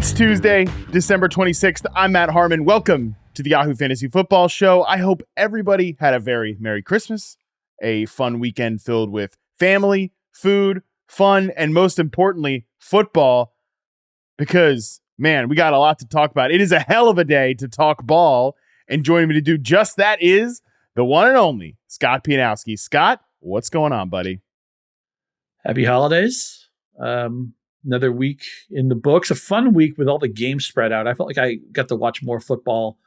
It's Tuesday, December 26th. I'm Matt Harmon. Welcome to the Yahoo Fantasy Football Show. I hope everybody had a very Merry Christmas, a fun weekend filled with family, food, fun, and most importantly, football. Because, man, we got a lot to talk about. It is a hell of a day to talk ball. And joining me to do just that is the one and only Scott Pianowski. Scott, what's going on, buddy? Happy holidays. Another week in the books. A fun week with all the games spread out. I felt like I got to watch more football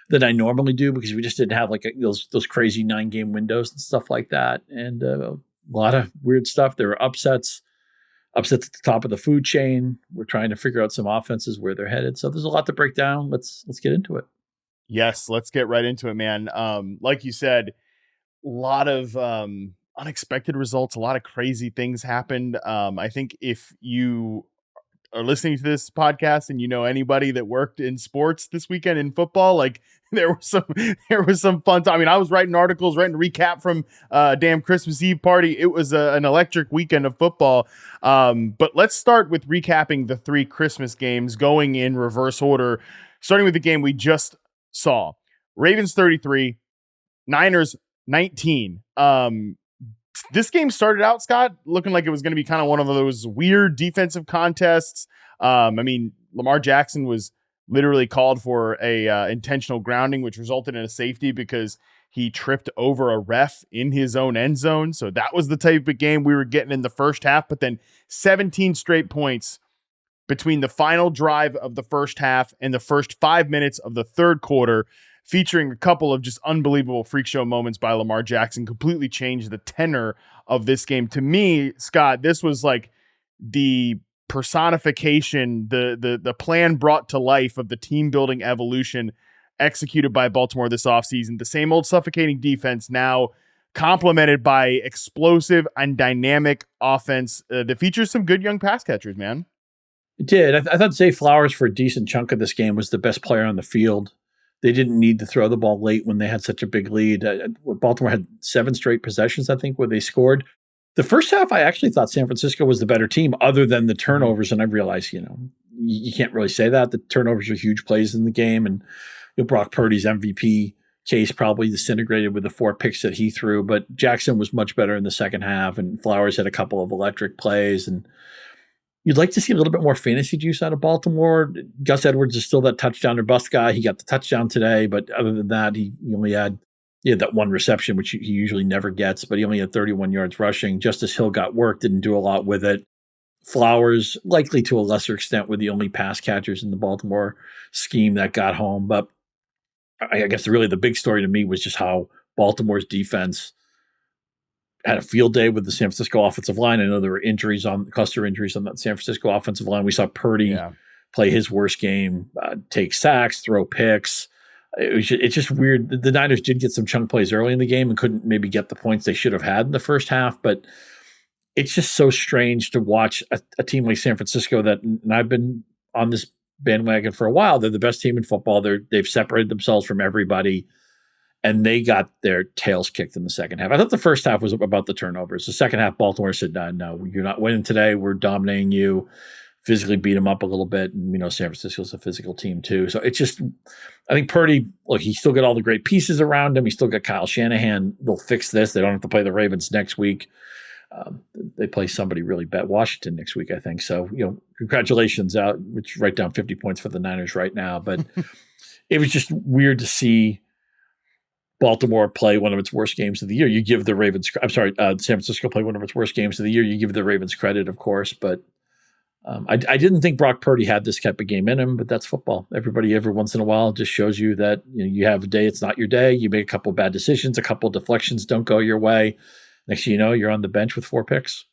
than I normally do because we just didn't have like those crazy 9-game windows and stuff like that. And a lot of weird stuff. There were upsets at the top of the food chain. We're trying to figure out some offenses where they're headed. So there's a lot to break down. Let's get into it. Yes, let's get right into it, man. Like you said, a lot of unexpected results, a lot of crazy things happened. I think if you are listening to this podcast and you know anybody that worked in sports this weekend in football, like there was some fun time. I mean, I was writing articles, writing a recap from damn Christmas Eve party. It was an electric weekend of football. But let's start with recapping the 3 Christmas games, going in reverse order, starting with the game we just saw. Ravens 33, Niners 19. This game started out, Scott, looking like it was going to be kind of one of those weird defensive contests. I mean, Lamar Jackson was literally called for a intentional grounding, which resulted in a safety because he tripped over a ref in his own end zone. So that was the type of game we were getting in the first half. But then 17 straight points between the final drive of the first half and the first 5 minutes of the third quarter, featuring a couple of just unbelievable freak show moments by Lamar Jackson, completely changed the tenor of this game. To me, Scott, this was like the personification, the plan brought to life of the team building evolution executed by Baltimore this offseason. The same old suffocating defense now complemented by explosive and dynamic offense that features some good young pass catchers, man. It did. I thought Zay Flowers for a decent chunk of this game was the best player on the field. They didn't need to throw the ball late when they had such a big lead. Baltimore had 7 straight possessions, I think, where they scored. The first half, I actually thought San Francisco was the better team other than the turnovers. And I realized, you can't really say that. The turnovers are huge plays in the game. And Brock Purdy's MVP case probably disintegrated with the 4 picks that he threw. But Jackson was much better in the second half. And Flowers had a couple of electric plays. And you'd like to see a little bit more fantasy juice out of Baltimore. Gus Edwards is still that touchdown or bust guy. He got the touchdown today, but other than that, he only had that one reception, which he usually never gets, but he only had 31 yards rushing. Justice Hill got work, didn't do a lot with it. Flowers, likely to a lesser extent, were the only pass catchers in the Baltimore scheme that got home. But I guess really the big story to me was just how Baltimore's defense had a field day with the San Francisco offensive line. I know there were cluster injuries on that San Francisco offensive line. We saw Purdy play his worst game, take sacks, throw picks. It's just weird. The Niners did get some chunk plays early in the game and couldn't maybe get the points they should have had in the first half. But it's just so strange to watch a team like San Francisco and I've been on this bandwagon for a while. They're the best team in football. They've separated themselves from everybody. And they got their tails kicked in the second half. I thought the first half was about the turnovers. The second half, Baltimore said, no, you're not winning today. We're dominating you. Physically beat them up a little bit. And, San Francisco's a physical team too. So it's just, I think Purdy, look, he still got all the great pieces around him. He still got Kyle Shanahan. They'll fix this. They don't have to play the Ravens next week. They play somebody really bad, Washington next week, I think. So, congratulations out, which write down 50 points for the Niners right now. But it was just weird to see Baltimore play one of its worst games of the year. You give the Ravens, San Francisco play one of its worst games of the year. You give the Ravens credit, of course, but I didn't think Brock Purdy had this type of game in him, but that's football. Everybody every once in a while just shows you that you have a day, it's not your day. You make a couple of bad decisions, a couple of deflections don't go your way. Next thing you know, you're on the bench with 4 picks.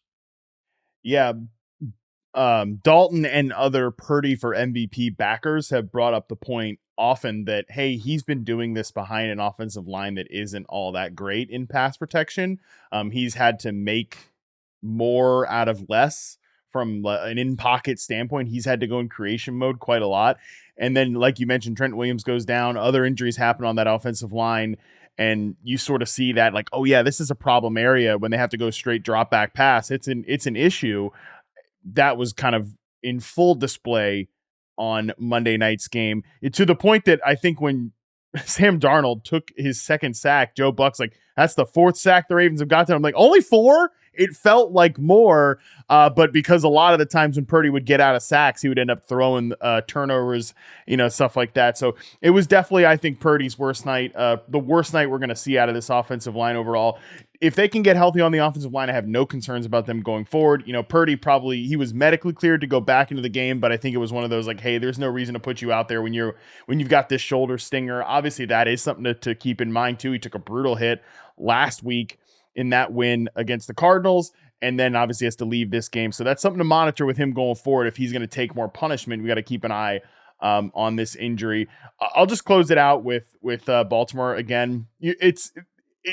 Yeah. Dalton and other Purdy for MVP backers have brought up the point often that, hey, he's been doing this behind an offensive line that isn't all that great in pass protection. He's had to make more out of less from an in-pocket standpoint. He's had to go in creation mode quite a lot. And then, like you mentioned, Trent Williams goes down. Other injuries happen on that offensive line. And you sort of see that like, oh, yeah, this is a problem area when they have to go straight drop back pass. It's an issue that was kind of in full display on Monday night's game, to the point that I think when Sam Darnold took his second sack, Joe Buck's like, that's the fourth sack the Ravens have got to. I'm like, only four? It felt like more, but because a lot of the times when Purdy would get out of sacks, he would end up throwing turnovers, stuff like that. So it was definitely, I think, Purdy's worst night, the worst night we're going to see out of this offensive line overall. If they can get healthy on the offensive line, I have no concerns about them going forward. Purdy he was medically cleared to go back into the game, but I think it was one of those like, hey, there's no reason to put you out there when you've got this shoulder stinger. Obviously, that is something to keep in mind too. He took a brutal hit last week in that win against the Cardinals, and then obviously has to leave this game. So that's something to monitor with him going forward. If he's going to take more punishment, we got to keep an eye on this injury. I'll just close it out with Baltimore again.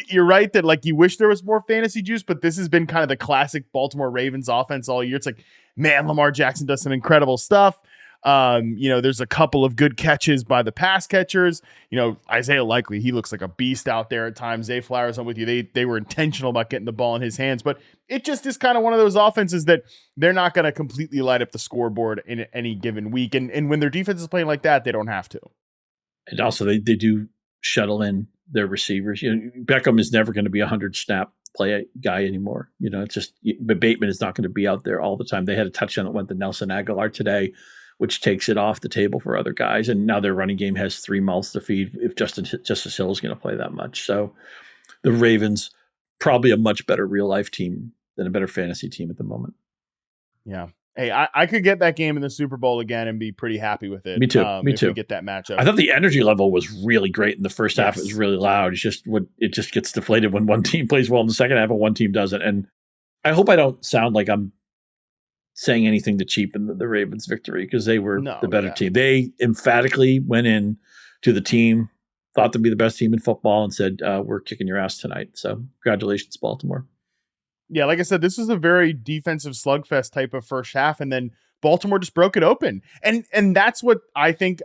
You're right that like you wish there was more fantasy juice, but this has been kind of the classic Baltimore Ravens offense all year. It's like, man, Lamar Jackson does some incredible stuff. There's a couple of good catches by the pass catchers. Isaiah Likely, he looks like a beast out there at times. Zay Flowers, I'm with you. They were intentional about getting the ball in his hands, but it just is kind of one of those offenses that they're not going to completely light up the scoreboard in any given week. And when their defense is playing like that, they don't have to. And also they do shuttle in their receivers. Beckham is never going to be a 100 snap play guy anymore. It's just, but Bateman is not going to be out there all the time. They had a touchdown that went to Nelson Aguilar today, which takes it off the table for other guys. And now their running game has 3 mouths to feed if Justice Hill is going to play that much. So the Ravens, probably a much better real life team than a better fantasy team at the moment. Yeah. Hey, I could get that game in the Super Bowl again and be pretty happy with it. Me too. If we get that matchup. I thought the energy level was really great in the first half. It was really loud. It just gets deflated when one team plays well in the second half and one team doesn't. And I hope I don't sound like I'm saying anything to cheapen the Ravens' victory, because they were the better team. They emphatically went in to the team, thought to be the best team in football, and said, we're kicking your ass tonight. So congratulations, Baltimore. Yeah, like I said, this was a very defensive slugfest type of first half, and then Baltimore just broke it open. And that's what I think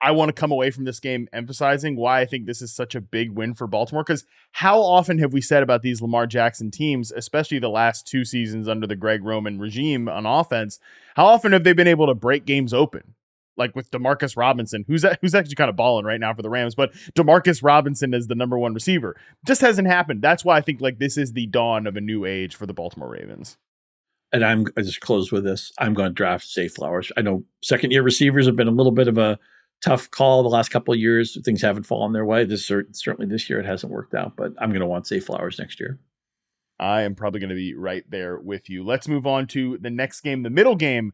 I want to come away from this game emphasizing, why I think this is such a big win for Baltimore, because how often have we said about these Lamar Jackson teams, especially the last 2 seasons under the Greg Roman regime on offense, how often have they been able to break games open? Like with Demarcus Robinson, who's actually kind of balling right now for the Rams, but Demarcus Robinson is the number 1 receiver. Just hasn't happened. That's why I think like this is the dawn of a new age for the Baltimore Ravens. And I just close with this. I'm going to draft Zay Flowers. I know second-year receivers have been a little bit of a tough call the last couple of years. Things haven't fallen their way. Certainly this year it hasn't worked out, but I'm going to want Zay Flowers next year. I am probably going to be right there with you. Let's move on to the next game, the middle game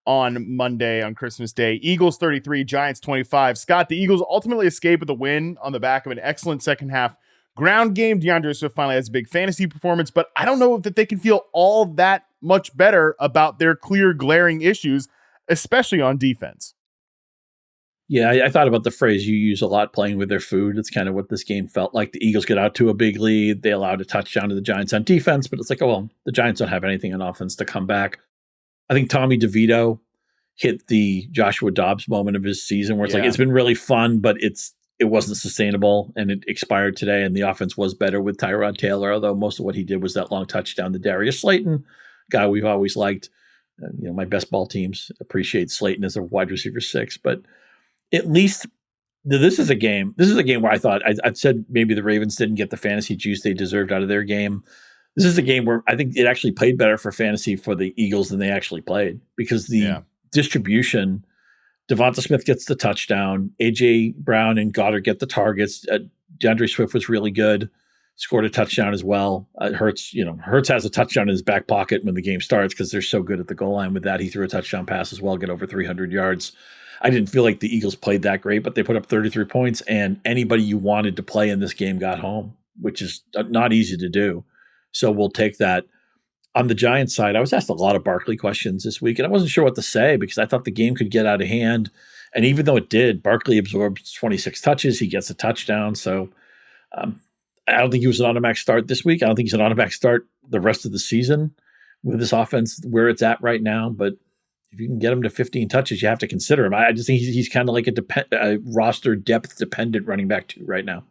on Monday on Christmas Day. Eagles 33, Giants 25. Scott, the Eagles ultimately escape with a win on the back of an excellent second half ground game. DeAndre Swift finally has a big fantasy performance, but I don't know that they can feel all that much better about their clear glaring issues, especially on defense. Yeah, I thought about the phrase you use a lot, playing with their food. It's kind of what this game felt like. The Eagles get out to a big lead. They allowed a touchdown to the Giants on defense, but it's like, oh, well, the Giants don't have anything on offense to come back. I think Tommy DeVito hit the Joshua Dobbs moment of his season where it's like, it's been really fun, but it wasn't sustainable, and it expired today, and the offense was better with Tyrod Taylor, although most of what he did was that long touchdown to Darius Slayton, guy we've always liked. My best ball teams appreciate Slayton as a wide receiver 6, but at least this is a game where I thought I'd said maybe the Ravens didn't get the fantasy juice they deserved out of their game. This is a game where I think it actually played better for fantasy for the Eagles than they actually played, because the distribution, Devonta Smith gets the touchdown, A.J. Brown and Goddard get the targets. DeAndre Swift was really good, scored a touchdown as well. Hurts has a touchdown in his back pocket when the game starts because they're so good at the goal line with that. He threw a touchdown pass as well, get over 300 yards. I didn't feel like the Eagles played that great, but they put up 33 points, and anybody you wanted to play in this game got home, which is not easy to do. So we'll take that. On the Giants side, I was asked a lot of Barkley questions this week, and I wasn't sure what to say because I thought the game could get out of hand. And even though it did, Barkley absorbed 26 touches. He gets a touchdown. So I don't think he was an automatic start this week. I don't think he's an automatic start the rest of the season with this offense where it's at right now. But if you can get him to 15 touches, you have to consider him. I just think he's kind of like a roster depth dependent running back too right now.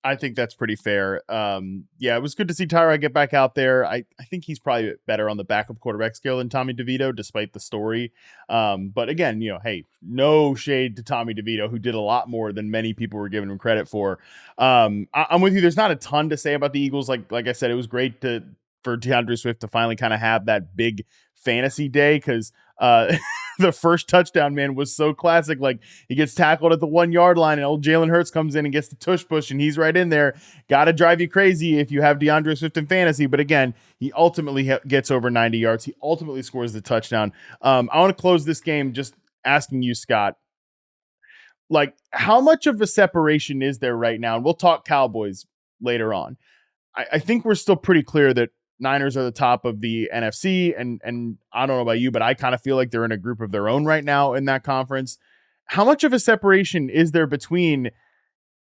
I think that's pretty fair. Yeah, it was good to see Tyrod get back out there. I think he's probably better on the backup quarterback scale than Tommy DeVito, despite the story. But again, hey, no shade to Tommy DeVito, who did a lot more than many people were giving him credit for. I'm with you. There's not a ton to say about the Eagles. Like I said, it was great for DeAndre Swift to finally kind of have that big fantasy day because the first touchdown, man, was so classic. Like he gets tackled at the 1 yard line and old Jalen Hurts comes in and gets the tush push and he's right in there. Got to drive you crazy if you have DeAndre Swift in fantasy. But again, he ultimately gets over 90 yards. He ultimately scores the touchdown. I want to close this game just asking you, Scott, like how much of a separation is there right now? And we'll talk Cowboys later on. I think we're still pretty clear that Niners are the top of the NFC, and I don't know about you, but I kind of feel like they're in a group of their own right now in that conference. How much of a separation is there between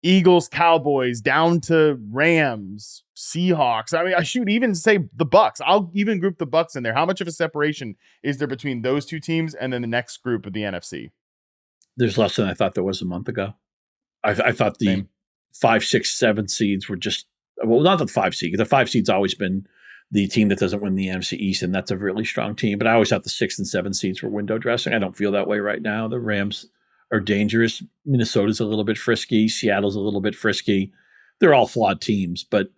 Eagles, Cowboys, down to Rams, Seahawks? I mean, I should even say the Bucs. I'll even group the Bucs in there. How much of a separation is there between those two teams and then the next group of the NFC? There's less than I thought there was a month ago. I thought the Same. 5, 6, 7 seeds were just, well, not the 5 seed. The 5 seed's always been the team that doesn't win the NFC East, and that's a really strong team. But I always thought the 6 and 7 seeds were window dressing. I don't feel that way right now. The Rams are dangerous. Minnesota's a little bit frisky. Seattle's a little bit frisky. They're all flawed teams, but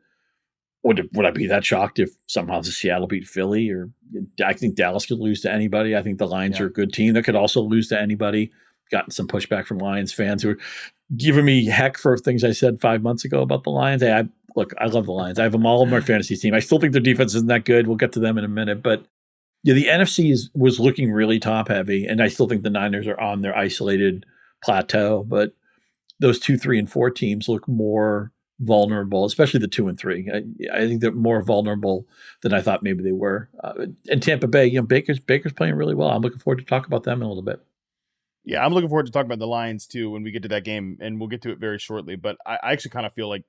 would I be that shocked if somehow the Seattle beat Philly? Or I think Dallas could lose to anybody. I think the Lions are a good team that could also lose to anybody. Gotten some pushback from Lions fans who are giving me heck for things I said 5 months ago about the Lions. Hey, I love the Lions. I have them all on my fantasy team. I still think their defense isn't that good. We'll get to them in a minute. But yeah, the NFC was looking really top heavy, and I still think the Niners are on their isolated plateau. But those 2, 3, and 4 teams look more vulnerable, especially the 2 and 3. I think they're more vulnerable than I thought maybe they were. And Tampa Bay, Baker's playing really well. I'm looking forward to talk about them in a little bit. Yeah, I'm looking forward to talking about the Lions too when we get to that game, and we'll get to it very shortly. But I actually kind of feel like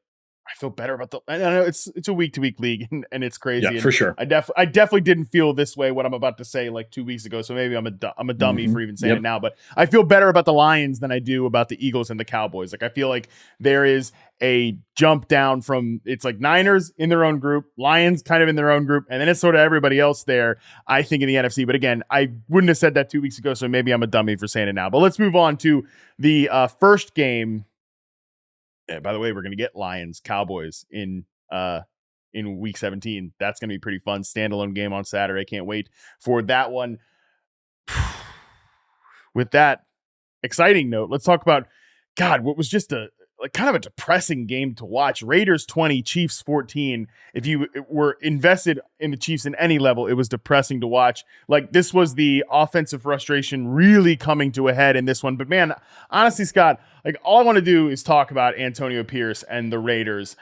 I feel better about I know it's a week to week league and it's crazy. Yeah, and for sure. I definitely didn't feel this way what I'm about to say like 2 weeks ago. So maybe I'm a dummy for even saying it now. But I feel better about the Lions than I do about the Eagles and the Cowboys. Like I feel like there is a jump down from it's like Niners in their own group, Lions kind of in their own group, and then it's sort of everybody else there. I think in the NFC. But again, I wouldn't have said that 2 weeks ago. So maybe I'm a dummy for saying it now. But let's move on to the first game. By the way, we're going to get Lions Cowboys in week 17. That's going to be pretty fun. Standalone game on Saturday. Can't wait for that one. With that exciting note, let's talk about what was just kind of a depressing game to watch. Raiders 20, Chiefs 14. If you were invested in the Chiefs in any level, it was depressing to watch. Like this was the offensive frustration really coming to a head in this one. But man, honestly, Scott, like all I want to do is talk about Antonio Pierce and the Raiders.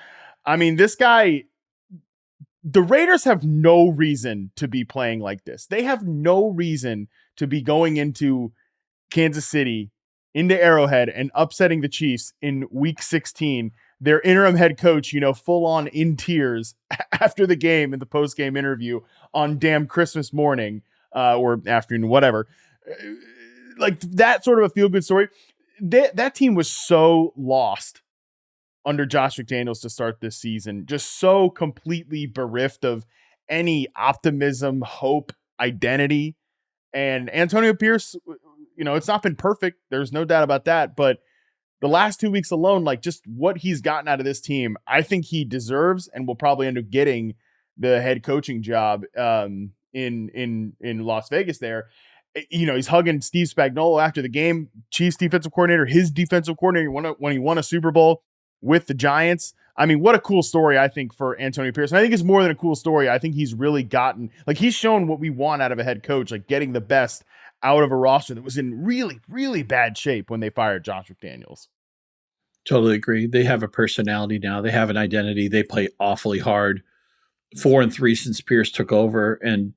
I mean, this guy, the Raiders have no reason to be playing like this. They have no reason to be going into Kansas City, into Arrowhead, and upsetting the Chiefs in week 16. Their interim head coach, full on in tears after the game in the post game interview on damn Christmas morning or afternoon, whatever. Like that sort of a feel good story. That team was so lost under Josh McDaniels to start this season, just so completely bereft of any optimism, hope, identity. And Antonio Pierce, it's not been perfect. There's no doubt about that. But the last 2 weeks alone, like just what he's gotten out of this team, I think he deserves and will probably end up getting the head coaching job in Las Vegas there. He's hugging Steve Spagnuolo after the game, Chiefs defensive coordinator, his defensive coordinator when he won a Super Bowl with the Giants. I mean, what a cool story, I think, for Antonio Pierce. And I think it's more than a cool story. I think he's really gotten, he's shown what we want out of a head coach, like getting the best out of a roster that was in really, really bad shape when they fired Josh McDaniels. Totally agree. They have a personality now. They have an identity. They play awfully hard. 4-3 since Pierce took over, and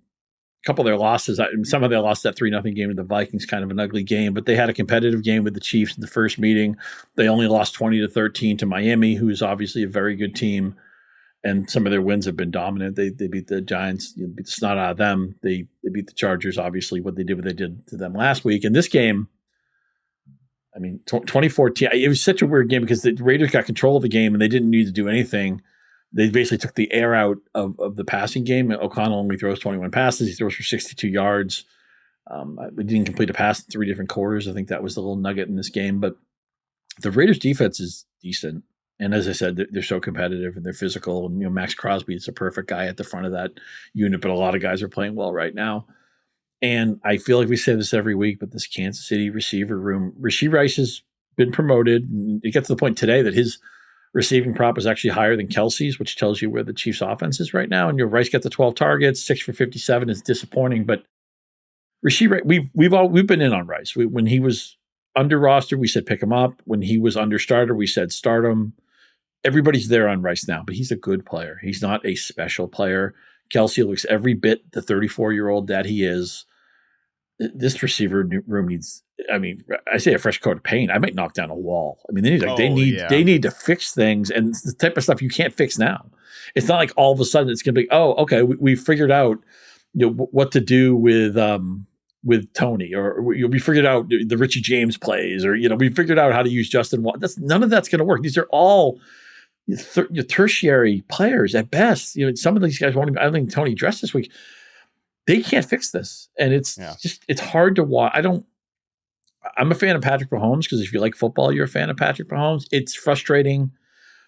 a couple of their losses, some of their lost that 3-0 game to the Vikings, kind of an ugly game, but they had a competitive game with the Chiefs in the first meeting. They only lost 20-13 to Miami, who is obviously a very good team, and some of their wins have been dominant. They beat the Giants, beat the snot out of them. They beat the Chargers, obviously, what they did to them last week. In this game, I mean, 2014, it was such a weird game because the Raiders got control of the game and they didn't need to do anything. They basically took the air out of the passing game. O'Connell only throws 21 passes. He throws for 62 yards. We didn't complete a pass in 3 different quarters. I think that was the little nugget in this game. But the Raiders defense is decent. And as I said, they're so competitive and they're physical. And, Max Crosby is a perfect guy at the front of that unit, but a lot of guys are playing well right now. And I feel like we say this every week, but this Kansas City receiver room, Rashee Rice has been promoted. And it gets to the point today that his receiving prop is actually higher than Kelsey's, which tells you where the Chiefs offense is right now. And Rice got the 12 targets, 6 for 57 is disappointing, but Rashee Rice, we've been in on Rice. When he was under roster, we said pick him up. When he was under starter, we said start him. Everybody's there on Rice now, but he's a good player. He's not a special player. Kelsey looks every bit the 34-year-old that he is. This receiver room needs, I say a fresh coat of paint. I might knock down a wall. They need to fix things, and it's the type of stuff you can't fix now. It's not like all of a sudden it's going to be, oh, okay, we figured out what to do with Tony, or we figured out the Richie James plays, or we figured out how to use Justin Watt. None of that's going to work. These are all tertiary players at best. Some of these guys won't even, I don't think Tony dressed this week. They can't fix this. And it's hard to watch. I'm a fan of Patrick Mahomes because if you like football, you're a fan of Patrick Mahomes. It's frustrating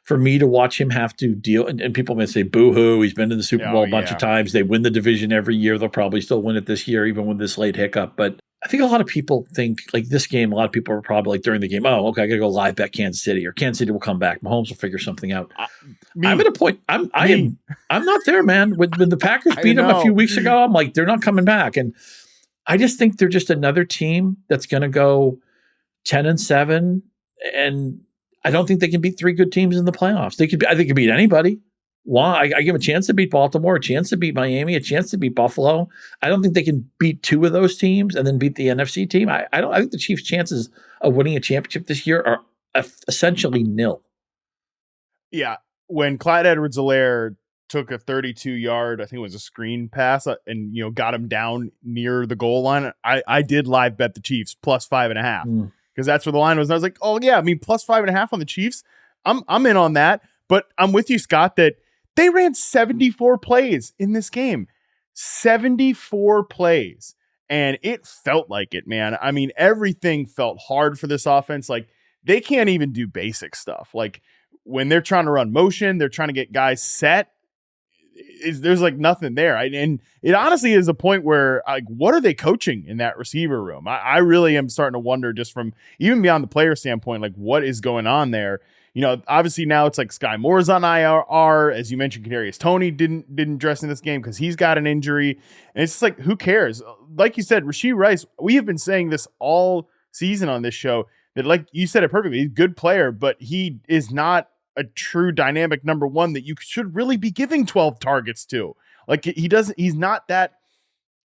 for me to watch him have to deal. And people may say, boo-hoo, he's been to the Super Bowl a bunch of times. They win the division every year. They'll probably still win it this year, even with this late hiccup. But I think a lot of people think, like this game, a lot of people are probably like during the game, oh, okay, I got to go live bet Kansas City, or Kansas City will come back. Mahomes will figure something out. I'm at a point, I'm not there, man. When the Packers beat them a few weeks ago, I'm like, they're not coming back. And I just think they're just another team that's going to go 10-7. And I don't think they can beat 3 good teams in the playoffs. I think they could beat anybody. Why? I give them a chance to beat Baltimore, a chance to beat Miami, a chance to beat Buffalo. I don't think they can beat 2 of those teams and then beat the NFC team. I think the Chiefs' chances of winning a championship this year are essentially nil. Yeah. When Clyde Edwards-Helaire took a 32-yard, I think it was a screen pass, and got him down near the goal line, I did live bet the Chiefs plus 5.5 because that's where the line was. And I was like, oh yeah, plus 5.5 on the Chiefs. I'm in on that. But I'm with you, Scott, that they ran 74 plays in this game. 74 plays. And it felt like it, man. Everything felt hard for this offense. Like, they can't even do basic stuff. Like, when they're trying to run motion, they're trying to get guys set. There's like nothing there. And it honestly is a point where, like, what are they coaching in that receiver room? I really am starting to wonder, just from even beyond the player standpoint, like, what is going on there? Obviously now it's like Sky Moore's on IR. As you mentioned, Kadarius Toney didn't dress in this game because he's got an injury. And it's just like, who cares? Like you said, Rashee Rice, we have been saying this all season on this show, that, like you said it perfectly, he's a good player, but he is not a true dynamic number one that you should really be giving 12 targets to. Like, he's not that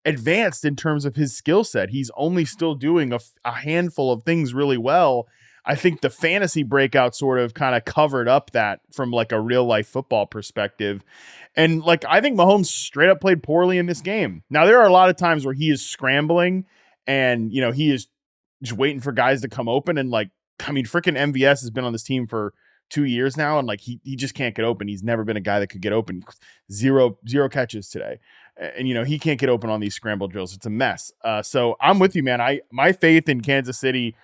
advanced in terms of his skill set. He's only still doing a handful of things really well. I think the fantasy breakout sort of kind of covered up that from like a real life football perspective. And like, I think Mahomes straight up played poorly in this game. Now, there are a lot of times where he is scrambling and, he is just waiting for guys to come open. And like, freaking MVS has been on this team for 2 years now. And like, he just can't get open. He's never been a guy that could get open. Zero catches today. And, he can't get open on these scramble drills. It's a mess. So I'm with you, man. My faith in Kansas City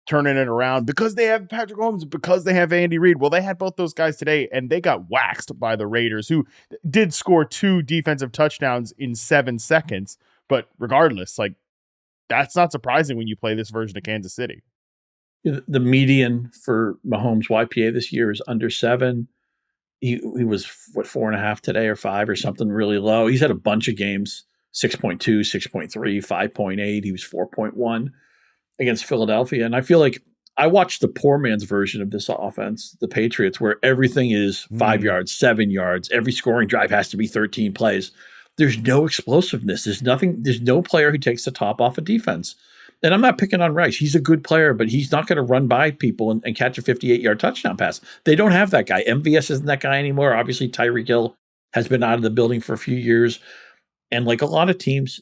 turning it around, because they have Patrick Mahomes, because they have Andy Reid. Well, they had both those guys today, and they got waxed by the Raiders, who did score 2 defensive touchdowns in 7 seconds. But regardless, like, that's not surprising when you play this version of Kansas City. The median for Mahomes' YPA this year is under 7. He was, 4.5 today, or 5 or something really low. He's had a bunch of games, 6.2, 6.3, 5.8. He was 4.1. against Philadelphia. And I feel like I watched the poor man's version of this offense, the Patriots, where everything is 5 yards, 7 yards. Every scoring drive has to be 13 plays. There's no explosiveness. There's no player who takes the top off a defense. And I'm not picking on Rice. He's a good player, but he's not going to run by people and catch a 58-yard touchdown pass. They don't have that guy. MVS isn't that guy anymore. Obviously, Tyreek Hill has been out of the building for a few years. And like a lot of teams,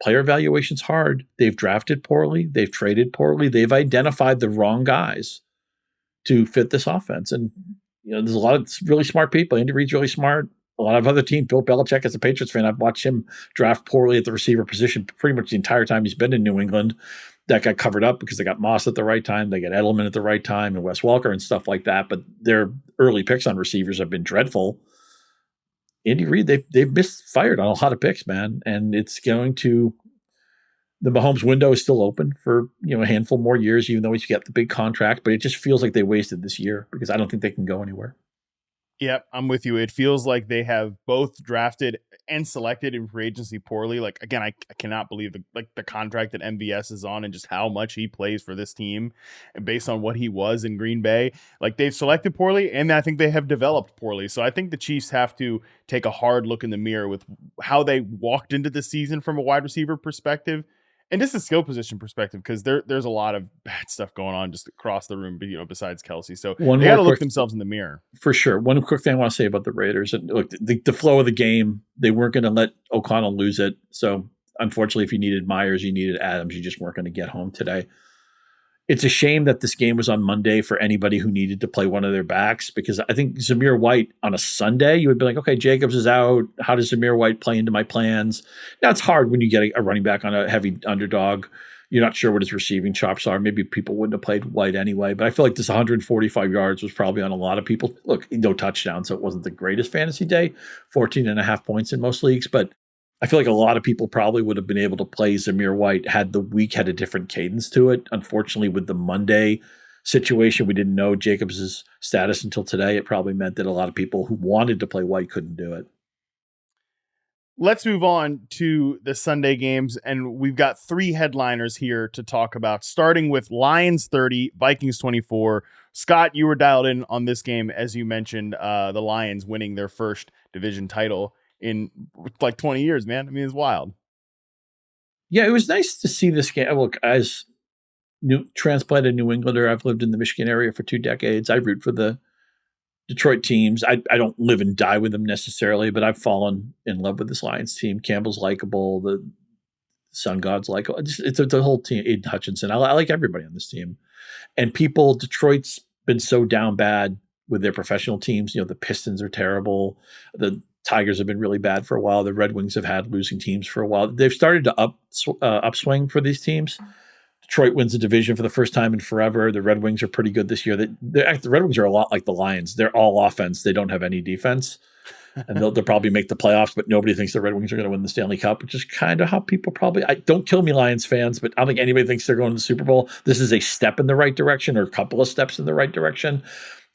player evaluation's hard. They've drafted poorly. They've traded poorly. They've identified the wrong guys to fit this offense. And, there's a lot of really smart people. Andy Reid's really smart. A lot of other teams. Bill Belichick, as a Patriots fan, I've watched him draft poorly at the receiver position pretty much the entire time he's been in New England. That got covered up because they got Moss at the right time. They got Edelman at the right time and Wes Welker and stuff like that. But their early picks on receivers have been dreadful. Andy Reid, they've misfired on a lot of picks, man. And it's going to – the Mahomes window is still open for, a handful more years, even though he's got the big contract. But it just feels like they wasted this year because I don't think they can go anywhere. Yeah, I'm with you. It feels like they have both drafted and selected in free agency poorly. Like, again, I cannot believe the contract that MVS is on and just how much he plays for this team and based on what he was in Green Bay. Like, they've selected poorly and I think they have developed poorly. So I think the Chiefs have to take a hard look in the mirror with how they walked into the season from a wide receiver perspective. And just a skill position perspective, because there's a lot of bad stuff going on just across the room, besides Kelsey. So they got to look themselves in the mirror. For sure. One quick thing I want to say about the Raiders. And look, the flow of the game, they weren't going to let O'Connell lose it. So unfortunately, if you needed Myers, you needed Adams, you just weren't going to get home today. It's a shame that this game was on Monday for anybody who needed to play one of their backs, because I think Zamir White on a Sunday, you would be like, okay, Jacobs is out. How does Zamir White play into my plans? Now, it's hard when you get a running back on a heavy underdog. You're not sure what his receiving chops are. Maybe people wouldn't have played White anyway, but I feel like this 145 yards was probably on a lot of people. Look, no touchdown, so it wasn't the greatest fantasy day, 14.5 points in most leagues, but I feel like a lot of people probably would have been able to play Zamir White had the week had a different cadence to it. Unfortunately, with the Monday situation, we didn't know Jacobs' status until today. It probably meant that a lot of people who wanted to play White couldn't do it. Let's move on to the Sunday games, and we've got 3 headliners here to talk about, starting with Lions 30, Vikings 24. Scott, you were dialed in on this game, as you mentioned, the Lions winning their first division title in like 20 years, man. I mean, it's wild. Yeah, it was nice to see this game. Look, as transplanted New Englander, I've lived in the Michigan area for 2 decades. I root for the Detroit teams. I don't live and die with them necessarily, but I've fallen in love with this Lions team. Campbell's likable. The Sun God's likable. It's the whole team. Aiden Hutchinson. I like everybody on this team. And Detroit's been so down bad with their professional teams. The Pistons are terrible. The Tigers have been really bad for a while. The Red Wings have had losing teams for a while. They've started to upswing for these teams. Detroit wins the division for the first time in forever. The Red Wings are pretty good this year. The Red Wings are a lot like the Lions. They're all offense. They don't have any defense. And they'll probably make the playoffs, but nobody thinks the Red Wings are going to win the Stanley Cup, which is kind of how people don't kill me, Lions fans, but I don't think anybody thinks they're going to the Super Bowl. This is a step in the right direction, or a couple of steps in the right direction.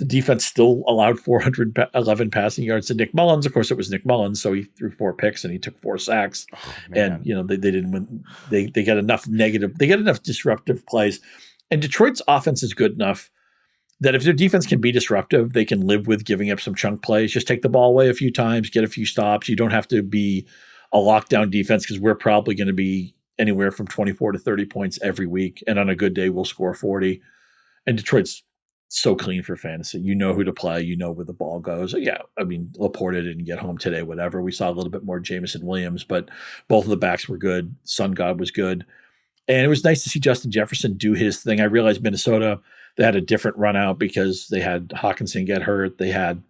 The defense still allowed 411 passing yards to Nick Mullins. Of course, it was Nick Mullins, so he threw 4 picks and he took 4 sacks. And they didn't win. They got enough negative. They got enough disruptive plays, and Detroit's offense is good enough that if their defense can be disruptive, they can live with giving up some chunk plays. Just take the ball away a few times, get a few stops. You don't have to be a lockdown defense, because we're probably going to be anywhere from 24 to 30 points every week, and on a good day, we'll score 40. And Detroit's so clean for fantasy. You know who to play. You know where the ball goes. Yeah, I mean, Laporte didn't get home today, whatever. We saw a little bit more Jameson Williams, but both of the backs were good. Sun God was good. And it was nice to see Justin Jefferson do his thing. I realized Minnesota, they had a different run out because they had Hawkinson get hurt. They had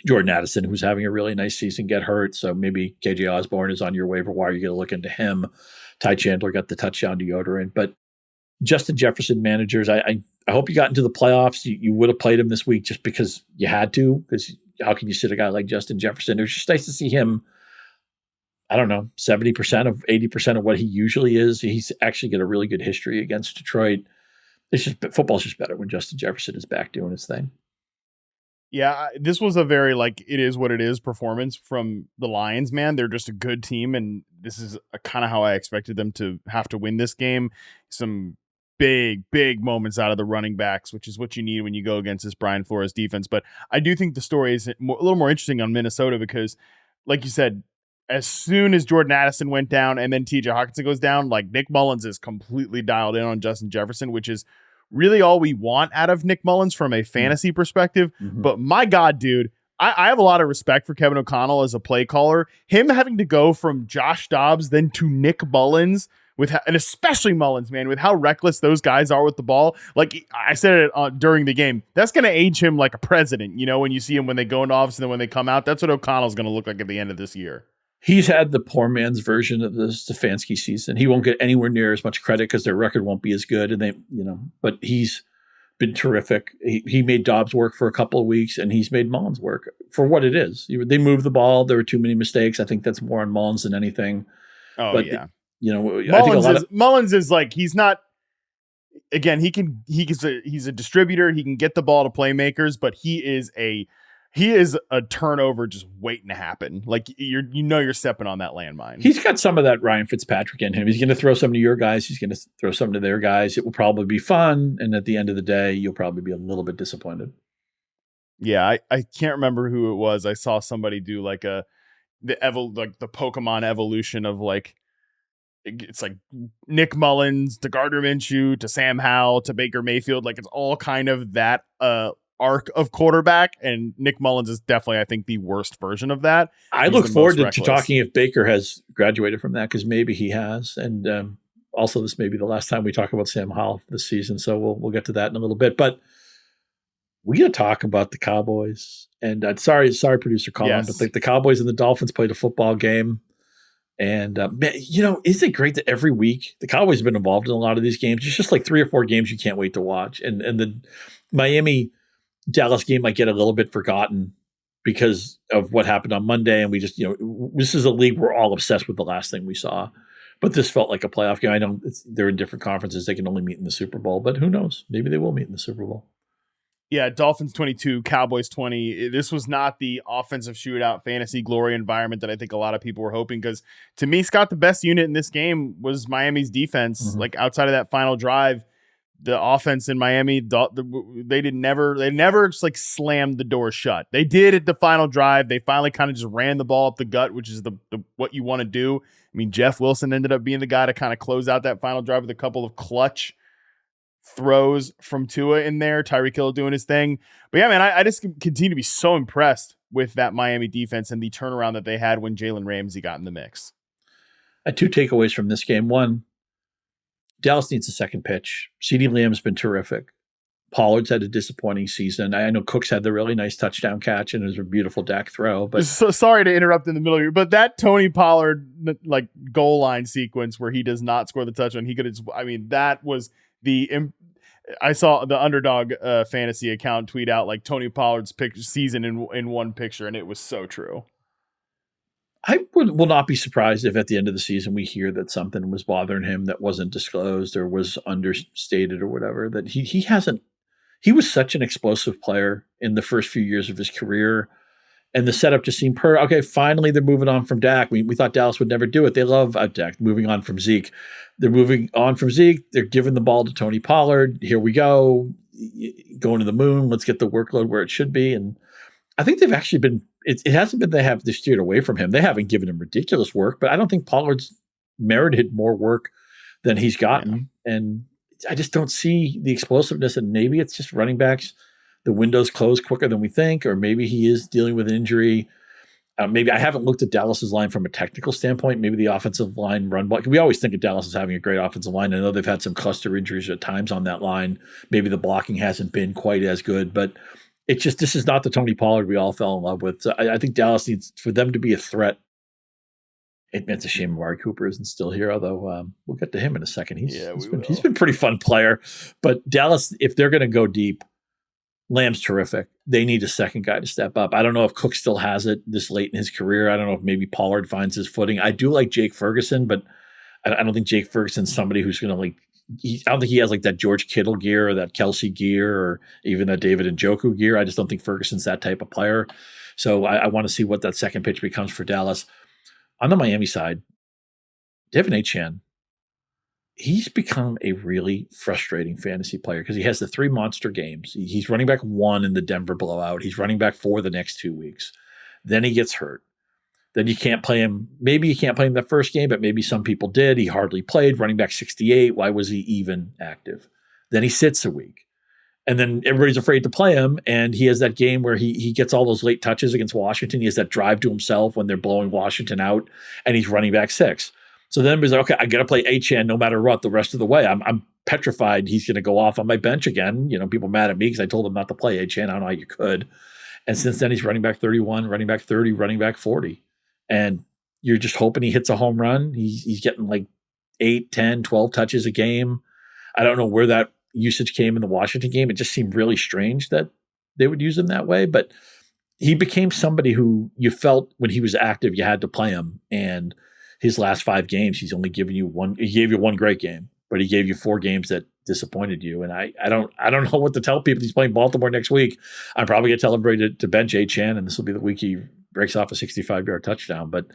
Jordan Addison, who's having a really nice season, get hurt. So maybe KJ Osborne is on your waiver wire. You got to look into him. Ty Chandler got the touchdown deodorant. But Justin Jefferson managers, I hope you got into the playoffs. You would have played him this week just because you had to, because how can you sit a guy like Justin Jefferson? It was just nice to see him, 70% of 80% of what he usually is. He's actually got a really good history against Detroit. It's just, football's just better when Justin Jefferson is back doing his thing. Yeah, this was a very it is what it is performance from the Lions, man. They're just a good team, and this is kind of how I expected them to have to win this game. Some big moments out of the running backs, which is what you need when you go against this Brian Flores defense. But I do think the story is a little more interesting on Minnesota because, like you said, as soon as Jordan Addison went down and then TJ Hawkinson goes down, Nick Mullins is completely dialed in on Justin Jefferson, which is really all we want out of Nick Mullins from a fantasy perspective. Mm-hmm. But my God, dude, I have a lot of respect for Kevin O'Connell as a play caller. Him having to go from Josh Dobbs then to Nick Mullins and especially Mullins, man, with how reckless those guys are with the ball. Like I said it during the game, that's going to age him like a president. When you see him when they go into office and then when they come out, that's what O'Connell's going to look like at the end of this year. He's had the poor man's version of the Stefanski season. He won't get anywhere near as much credit because their record won't be as good. And but he's been terrific. He made Dobbs work for a couple of weeks, and he's made Mullins work for what it is. They moved the ball. There were too many mistakes. I think that's more on Mullins than anything. Oh, but, yeah. Mullins is like, he's not, again, he's a distributor. He can get the ball to playmakers, but he is a turnover just waiting to happen. Like you're stepping on that landmine. He's got some of that Ryan Fitzpatrick in him. He's going to throw some to your guys. He's going to throw some to their guys. It will probably be fun. And at the end of the day, you'll probably be a little bit disappointed. Yeah. I can't remember who it was. I saw somebody do like the Pokemon evolution of like, it's like Nick Mullins to Gardner Minshew to Sam Howell to Baker Mayfield. Like it's all kind of that, arc of quarterback, and Nick Mullins is definitely, I think, the worst version of that. I look forward to talking if Baker has graduated from that, because maybe he has, and also this may be the last time we talk about Sam Howell this season, so we'll get to that in a little bit. But we got to talk about the Cowboys, and sorry, producer Colin, yes. But the Cowboys and the Dolphins played a football game, and isn't it great that every week the Cowboys have been involved in a lot of these games? It's just like 3 or 4 games you can't wait to watch, and the Miami Dallas game might get a little bit forgotten because of what happened on Monday. And we just, this is a league we're all obsessed with the last thing we saw. But this felt like a playoff game. I know they're in different conferences. They can only meet in the Super Bowl, but who knows? Maybe they will meet in the Super Bowl. Yeah, Dolphins 22, Cowboys 20. This was not the offensive shootout fantasy glory environment that I think a lot of people were hoping, because to me, Scott, the best unit in this game was Miami's defense. Mm-hmm. Like outside of that final drive, the offense in Miami, they never just like slammed the door shut. They did at the final drive. They finally kind of just ran the ball up the gut, which is the what you want to do. I mean, Jeff Wilson ended up being the guy to kind of close out that final drive with a couple of clutch throws from Tua in there. Tyreek Hill doing his thing. But yeah, man, I just continue to be so impressed with that Miami defense and the turnaround that they had when Jalen Ramsey got in the mix. I had 2 takeaways from this game. One, Dallas needs a second pitch. CeeDee Lamb's been terrific. Pollard's had a disappointing season. I know Cooks had the really nice touchdown catch, and it was a beautiful Dak throw. But so sorry to interrupt in the middle of you, but that Tony Pollard like goal line sequence where he does not score the touchdown, that was I saw the Underdog fantasy account tweet out like Tony Pollard's season in one picture, and it was so true. I will not be surprised if at the end of the season we hear that something was bothering him that wasn't disclosed or was understated or whatever. That he was such an explosive player in the first few years of his career, and the setup just seemed okay. Finally, they're moving on from Dak. We thought Dallas would never do it. They love Dak. Moving on from Zeke, they're moving on from Zeke. They're giving the ball to Tony Pollard. Here we go, going to the moon. Let's get the workload where it should be. And I think they've actually been. It hasn't been they steered away from him. They haven't given him ridiculous work, but I don't think Pollard's merited more work than he's gotten. Yeah. And I just don't see the explosiveness. And maybe it's just running backs. The window's closed quicker than we think, or maybe he is dealing with an injury. Maybe I haven't looked at Dallas's line from a technical standpoint. Maybe the offensive line run block. We always think of Dallas as having a great offensive line. I know they've had some cluster injuries at times on that line. Maybe the blocking hasn't been quite as good, but it's just, this is not the Tony Pollard we all fell in love with. So I think Dallas needs, for them to be a threat. It's a shame Amari Cooper isn't still here, although we'll get to him in a second. He's been a pretty fun player. But Dallas, if they're going to go deep, Lamb's terrific. They need a second guy to step up. I don't know if Cook still has it this late in his career. I don't know if maybe Pollard finds his footing. I do like Jake Ferguson, but I don't think Jake Ferguson's somebody who's going to I don't think he has like that George Kittle gear or that Kelsey gear or even that David Njoku gear. I just don't think Ferguson's that type of player. So I want to see what that second pitch becomes for Dallas. On the Miami side, Devin Achane, he's become a really frustrating fantasy player because he has the 3 monster games. He's running back 1 in the Denver blowout. He's running back 4 the next 2 weeks. Then he gets hurt. Then you can't play him. Maybe you can't play him the first game, but maybe some people did. He hardly played. Running back 68. Why was he even active? Then he sits a week. And then everybody's afraid to play him. And he has that game where he gets all those late touches against Washington. He has that drive to himself when they're blowing Washington out, and he's running back 6. So then he's like, okay, I got to play Achane no matter what the rest of the way. I'm petrified he's going to go off on my bench again. People mad at me because I told him not to play Achane. I don't know how you could. And since then, he's running back 31, running back 30, running back 40. And you're just hoping he hits a home run. He's getting like 8, 10, 12 touches a game. I don't know where that usage came in the Washington game. It just seemed really strange that they would use him that way. But he became somebody who you felt when he was active, you had to play him. And his last 5 games, he's only given you one. He gave you one great game, but he gave you 4 games that disappointed you. And I don't know what to tell people. He's playing Baltimore next week. I'm probably going to tell everybody to bench Achane, and this will be the week he breaks off a 65-yard touchdown. But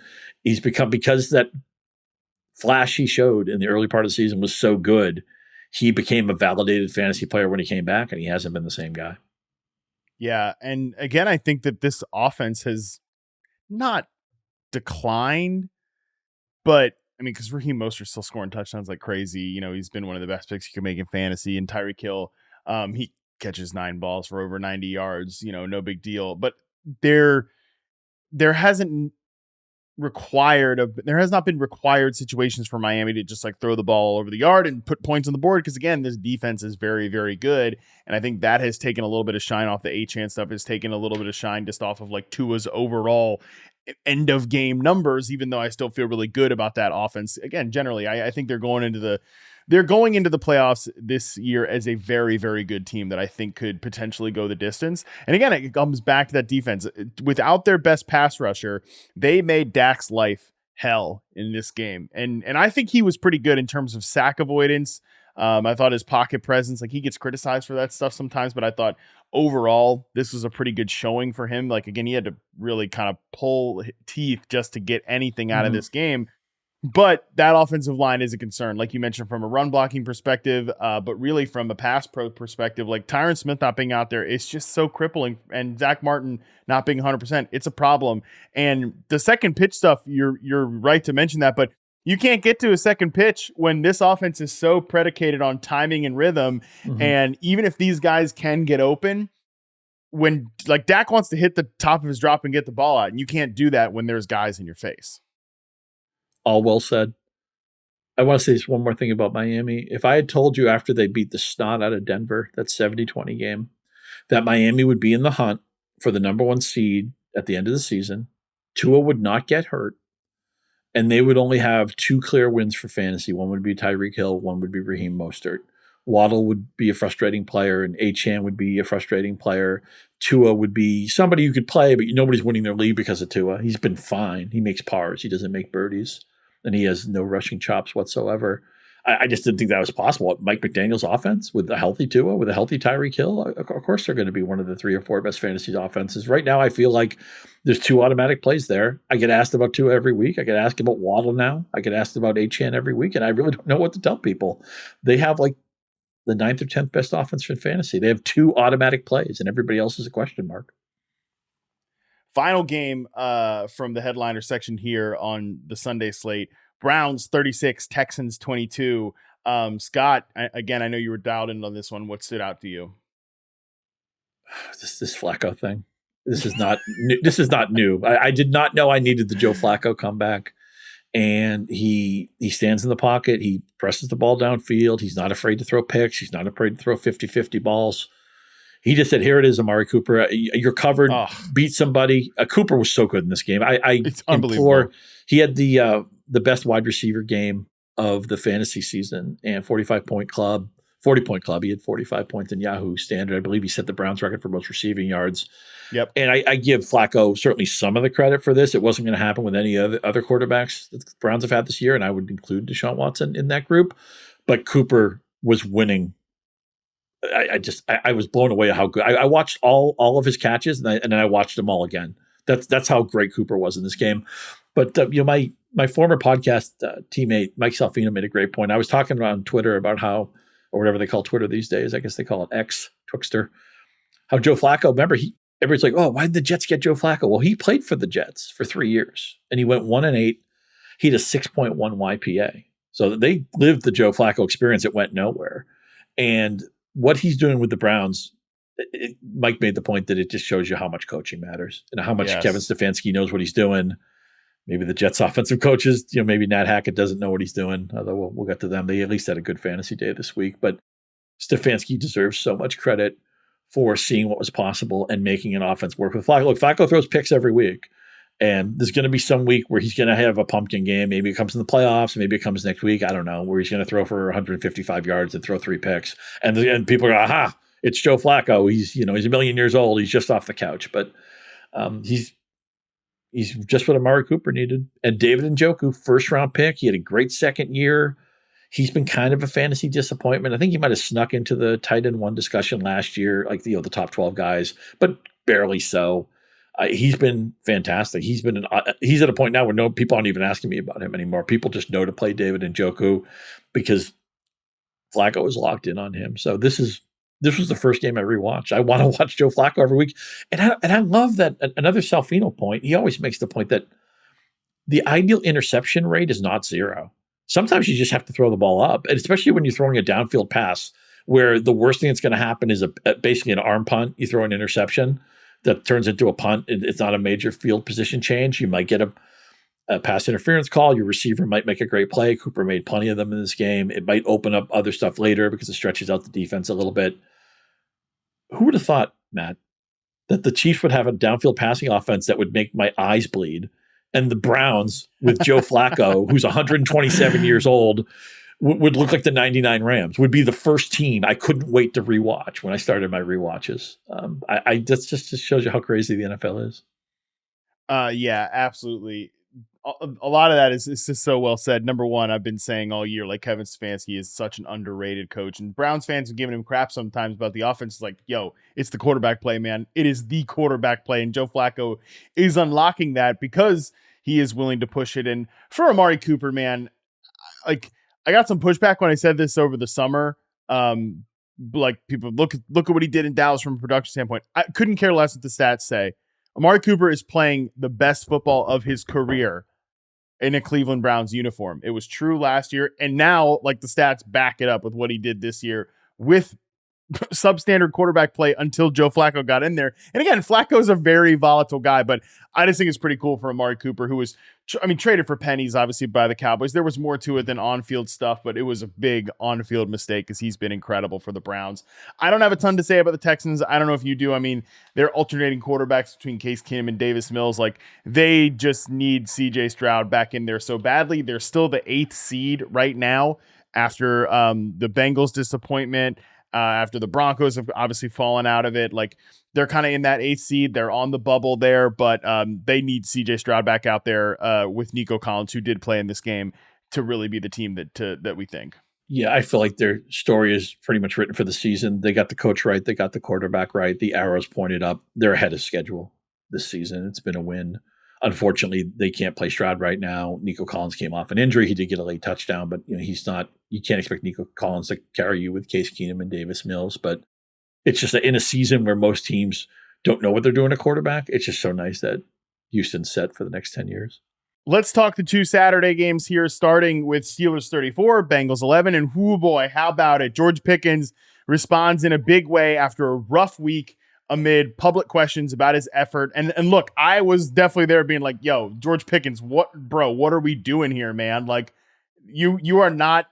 he's become, because that flash he showed in the early part of the season was so good, he became a validated fantasy player when he came back, and he hasn't been the same guy. Yeah. And again, I think that this offense has not declined, but I mean, because Raheem Mostert's still scoring touchdowns like crazy. He's been one of the best picks you can make in fantasy. And Tyreek Hill, he catches 9 balls for over 90 yards, no big deal. But there has not been required situations for Miami to just like throw the ball all over the yard and put points on the board. Because again, this defense is very, very good. And I think that has taken a little bit of shine off the Achane stuff, has taken a little bit of shine just off of like Tua's overall end of game numbers, even though I still feel really good about that offense. Again, generally, I think they're going into the playoffs this year as a very, very good team that I think could potentially go the distance. And again, it comes back to that defense. Without their best pass rusher, they made Dak's life hell in this game. And I think he was pretty good in terms of sack avoidance. I thought his pocket presence, like he gets criticized for that stuff sometimes, but I thought overall this was a pretty good showing for him. Like, again, he had to really kind of pull teeth just to get anything out of this game. But that offensive line is a concern, like you mentioned, from a run blocking perspective, but really from a pass pro perspective. Like Tyron Smith not being out there, it's just so crippling. And Zach Martin not being 100%, it's a problem. And the second pitch stuff, you're right to mention that, but you can't get to a second pitch when this offense is so predicated on timing and rhythm. And even if these guys can get open, when like Dak wants to hit the top of his drop and get the ball out, and you can't do that when there's guys in your face. All well said. I want to say one more thing about Miami. If I had told you after they beat the snot out of Denver, that 70-20 game, that Miami would be in the hunt for the number 1 seed at the end of the season, Tua would not get hurt, and they would only have 2 clear wins for fantasy. One would be Tyreek Hill, one would be Raheem Mostert. Waddle would be a frustrating player, and Achane would be a frustrating player. Tua would be somebody you could play, but nobody's winning their league because of Tua. He's been fine. He makes pars. He doesn't make birdies, and he has no rushing chops whatsoever. I just didn't think that was possible. Mike McDaniel's offense with a healthy Tua, with a healthy Tyreek Hill, of course they're going to be one of the 3 or 4 best fantasy offenses. Right now, I feel like there's 2 automatic plays there. I get asked about Tua every week. I get asked about Waddle now. I get asked about Achane every week, and I really don't know what to tell people. They have like the 9th or 10th best offense for fantasy. They have 2 automatic plays, and everybody else is a question mark. Final game from the headliner section here on the Sunday slate. Browns 36, Texans 22. Scott, again, I know you were dialed in on this one. What stood out to you? This Flacco thing. This is not new. This is not new. I did not know I needed the Joe Flacco comeback. And he stands in the pocket. He presses the ball downfield. He's not afraid to throw picks. He's not afraid to throw 50-50 balls. He just said, here it is, Amari Cooper. You're covered. Beat somebody. Cooper was so good in this game. It's unbelievable. He had the best wide receiver game of the fantasy season, and 40-point club. He had 45 points in Yahoo standard. I believe he set the Browns record for most receiving yards. Yep. And I give Flacco certainly some of the credit for this. It wasn't going to happen with any other quarterbacks that the Browns have had this year, and I would include Deshaun Watson in that group. But Cooper was winning. I was blown away at how good. I watched all of his catches, and then I watched them all again. That's how great Cooper was in this game. But my former podcast teammate Mike Salfino made a great point. I was talking on Twitter about how, or whatever they call Twitter these days, I guess they call it X, Twixter, how Joe Flacco, remember, everybody's like, oh, why did the Jets get Joe Flacco? Well, he played for the Jets for 3 years, and he went 1-8. He had a 6.1 YPA. So they lived the Joe Flacco experience. It went nowhere. And what he's doing with the Browns, Mike made the point that it just shows you how much coaching matters and how much Kevin Stefanski knows what he's doing. Maybe the Jets offensive coaches, maybe Nat Hackett doesn't know what he's doing, although we'll get to them. They at least had a good fantasy day this week. But Stefanski deserves so much credit for seeing what was possible and making an offense work with Flacco. Look, Flacco throws picks every week. And there's going to be some week where he's going to have a pumpkin game. Maybe it comes in the playoffs. Maybe it comes next week. I don't know, where he's going to throw for 155 yards and throw 3 picks. And people are going, aha, it's Joe Flacco. He's a million years old. He's just off the couch. But he's just what Amari Cooper needed. And David Njoku, first-round pick. He had a great second year. He's been kind of a fantasy disappointment. I think he might have snuck into the tight end one discussion last year, like the top 12 guys, but barely so. He's been fantastic. He's at a point now where people aren't even asking me about him anymore. People just know to play David Njoku because Flacco is locked in on him. So this was the first game I rewatched. I want to watch Joe Flacco every week. And I love that. Another Salfino point, he always makes the point that the ideal interception rate is not 0. Sometimes you just have to throw the ball up, and especially when you're throwing a downfield pass where the worst thing that's going to happen is basically an arm punt. You throw an interception that turns into a punt. It's not a major field position change. You might get a pass interference call. Your receiver might make a great play. Cooper made plenty of them in this game. It might open up other stuff later because it stretches out the defense a little bit. Who would have thought, Matt, that the Chiefs would have a downfield passing offense that would make my eyes bleed, and the Browns with Joe Flacco, who's 127 years old, would look like the 99 Rams, would be the first team I couldn't wait to rewatch when I started my rewatches. That's just shows you how crazy the NFL is. Yeah, absolutely. A lot of that is just so well said. Number one, I've been saying all year, like, Kevin Stefanski is such an underrated coach, and Browns fans have given him crap sometimes about the offense. Like, yo, it's the quarterback play, man. It is the quarterback play, and Joe Flacco is unlocking that because he is willing to push it. And for Amari Cooper, man, like, I got some pushback when I said this over the summer. Like, people look at what he did in Dallas from a production standpoint. I couldn't care less what the stats say. Amari Cooper is playing the best football of his career in a Cleveland Browns uniform. It was true last year, and now, like, the stats back it up with what he did this year with substandard quarterback play until Joe Flacco got in there. And again, Flacco's a very volatile guy, but I just think it's pretty cool for Amari Cooper, who was, traded for pennies, obviously, by the Cowboys. There was more to it than on-field stuff, but it was a big on-field mistake because he's been incredible for the Browns. I don't have a ton to say about the Texans. I don't know if you do. I mean, they're alternating quarterbacks between Case Keenum and Davis Mills. Like, they just need CJ Stroud back in there so badly. They're still the 8th seed right now after the Bengals disappointment. After the Broncos have obviously fallen out of it. Like, they're kind of in that 8th seed. They're on the bubble there, but they need CJ Stroud back out there with Nico Collins, who did play in this game, to really be the team that we think. Yeah, I feel like their story is pretty much written for the season. They got the coach right. They got the quarterback right. The arrows pointed up. They're ahead of schedule this season. It's been a win. Unfortunately, they can't play Stroud right now. Nico Collins came off an injury. He did get a late touchdown, but he's not. You can't expect Nico Collins to carry you with Case Keenum and Davis Mills. But it's just that in a season where most teams don't know what they're doing at quarterback, it's just so nice that Houston's set for the next 10 years. Let's talk the 2 Saturday games here, starting with Steelers 34, Bengals 11. And whoo boy, how about it? George Pickens responds in a big way after a rough week amid public questions about his effort. And look, I was definitely there being like, yo, George Pickens, what are we doing here, man? Like, you are not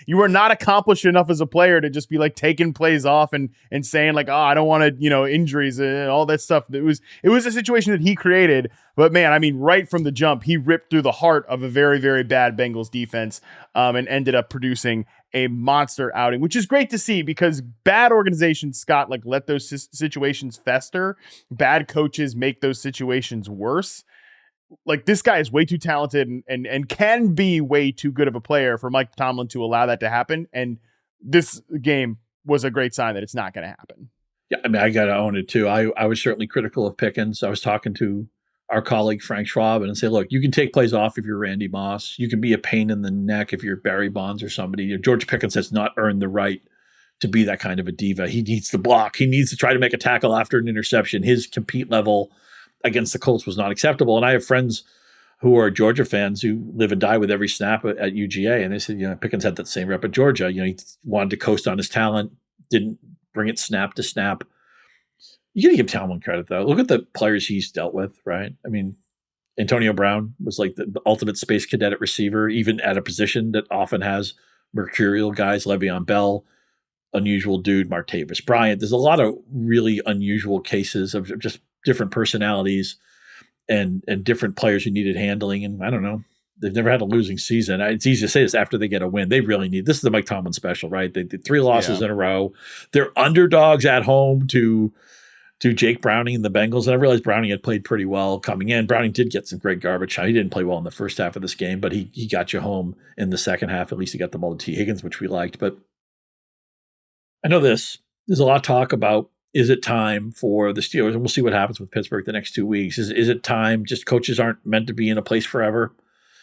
accomplished enough as a player to just be like taking plays off and saying like, oh, I don't want to, injuries and all that stuff. It was a situation that he created, but man, I mean, right from the jump, he ripped through the heart of a very, very bad Bengals defense and ended up producing a monster outing, which is great to see because bad organizations, Scott, like, let those situations fester. Bad coaches make those situations worse. Like, this guy is way too talented and can be way too good of a player for Mike Tomlin to allow that to happen. And this game was a great sign that it's not going to happen. Yeah, I mean, I got to own it too. I was certainly critical of Pickens. I was talking to our colleague Frank Schwab and say, look, you can take plays off if you're Randy Moss. You can be a pain in the neck if you're Barry Bonds or somebody. George Pickens has not earned the right to be that kind of a diva. He needs to block. He needs to try to make a tackle after an interception. His compete level against the Colts was not acceptable. And I have friends who are Georgia fans who live and die with every snap at UGA. And they said, Pickens had that same rep at Georgia. He wanted to coast on his talent, didn't bring it snap to snap. You got to give Tomlin credit, though. Look at the players he's dealt with, right? I mean, Antonio Brown was like the ultimate space cadet at receiver, even at a position that often has mercurial guys, Le'Veon Bell, unusual dude, Martavis Bryant. There's a lot of really unusual cases of just different personalities and different players who needed handling. And I don't know, they've never had a losing season. It's easy to say this after they get a win. They really need this. Is the Mike Tomlin special, right? They did 3 losses in a row. They're underdogs at home to Jake Browning and the Bengals. And I realized Browning had played pretty well coming in. Browning did get some great garbage. He didn't play well in the first half of this game, but he got you home in the second half. At least he got the ball to T. Higgins, which we liked. But I know there's a lot of talk about, is it time for the Steelers? And we'll see what happens with Pittsburgh the next 2 weeks. Is it time? Just coaches aren't meant to be in a place forever.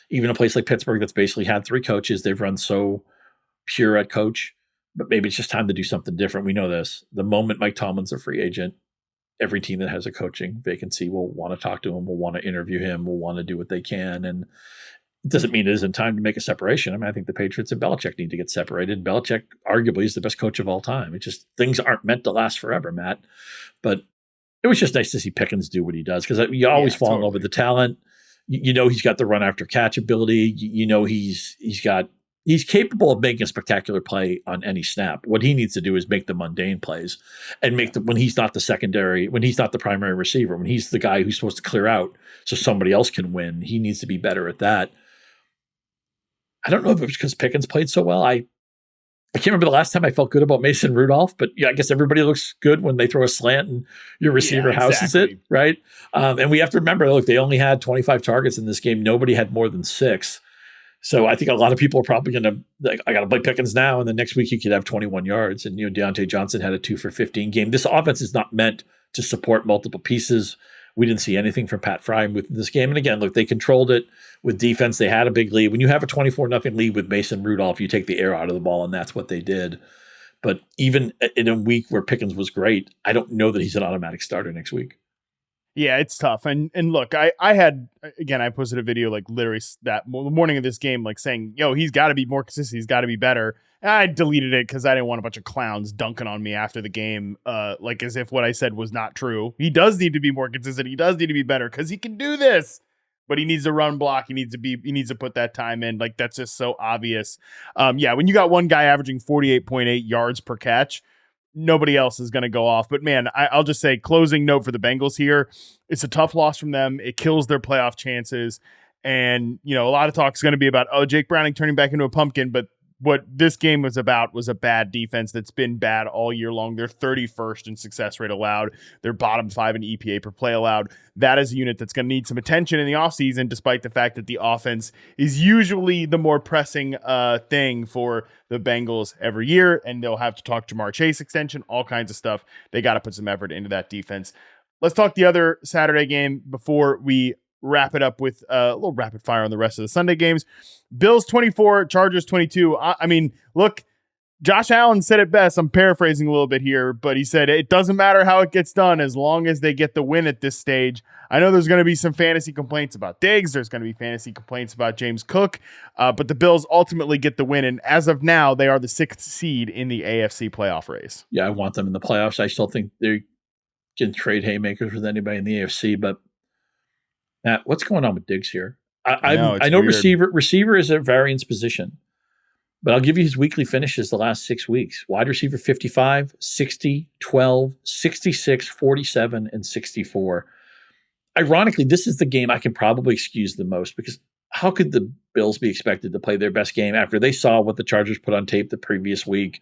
Even a place like Pittsburgh that's basically had 3 coaches. They've run so pure at coach. But maybe it's just time to do something different. We know this. The moment Mike Tomlin's a free agent, every team that has a coaching vacancy will want to talk to him, will want to interview him, will want to do what they can. And it doesn't mean it isn't time to make a separation. I mean, I think the Patriots and Belichick need to get separated. Belichick arguably is the best coach of all time. It's just things aren't meant to last forever, Matt. But it was just nice to see Pickens do what he does, because you always fall in love with the talent. You know he's got the run after catch ability. You know he's capable of making a spectacular play on any snap. What he needs to do is make the mundane plays and when he's not the secondary, when he's not the primary receiver, when he's the guy who's supposed to clear out so somebody else can win, he needs to be better at that. I don't know if it was because Pickens played so well. I can't remember the last time I felt good about Mason Rudolph, but yeah, I guess everybody looks good when they throw a slant and your receiver houses it, right? And we have to remember, look, they only had 25 targets in this game. Nobody had more than 6. So I think a lot of people are probably going to, I got to play Pickens now, and the next week he could have 21 yards. And, Deontay Johnson had a 2 for 15 game. This offense is not meant to support multiple pieces. We didn't see anything from Pat Fry with this game. And again, look, they controlled it with defense. They had a big lead. When you have a 24-0 lead with Mason Rudolph, you take the air out of the ball, and that's what they did. But even in a week where Pickens was great, I don't know that he's an automatic starter next week. Yeah, it's tough. And look, I posted a video like literally the morning of this game, like saying, he's got to be more consistent. He's got to be better. And I deleted it because I didn't want a bunch of clowns dunking on me after the game, like as if what I said was not true. He does need to be more consistent. He does need to be better because he can do this. But he needs to run block. He needs to put that time in. Like, that's just so obvious. When you got one guy averaging 48.8 yards per catch, nobody else is going to go off. But man, I'll just say, closing note for the Bengals here. It's a tough loss from them. It kills their playoff chances. And, a lot of talk is going to be about, Jake Browning turning back into a pumpkin. But what this game was about was a bad defense that's been bad all year long. They're 31st in success rate allowed. They're bottom 5 in EPA per play allowed. That is a unit that's going to need some attention in the offseason, despite the fact that the offense is usually the more pressing thing for the Bengals every year. And they'll have to talk Jamar Chase extension, all kinds of stuff. They got to put some effort into that defense. Let's talk the other Saturday game before we wrap it up with a little rapid fire on the rest of the Sunday games. Bills 24, Chargers 22. I mean, look, Josh Allen said it best. I'm paraphrasing a little bit here, but he said it doesn't matter how it gets done as long as they get the win at this stage. I know there's going to be some fantasy complaints about Diggs. There's going to be fantasy complaints about James Cook, but the Bills ultimately get the win. And as of now, they are the 6th seed in the AFC playoff race. Yeah, I want them in the playoffs. I still think they can trade haymakers with anybody in the AFC, but Matt, what's going on with Diggs here? I know receiver is a variance position, but I'll give you his weekly finishes the last 6 weeks. Wide receiver 55, 60, 12, 66, 47, and 64. Ironically, this is the game I can probably excuse the most, because how could the Bills be expected to play their best game after they saw what the Chargers put on tape the previous week?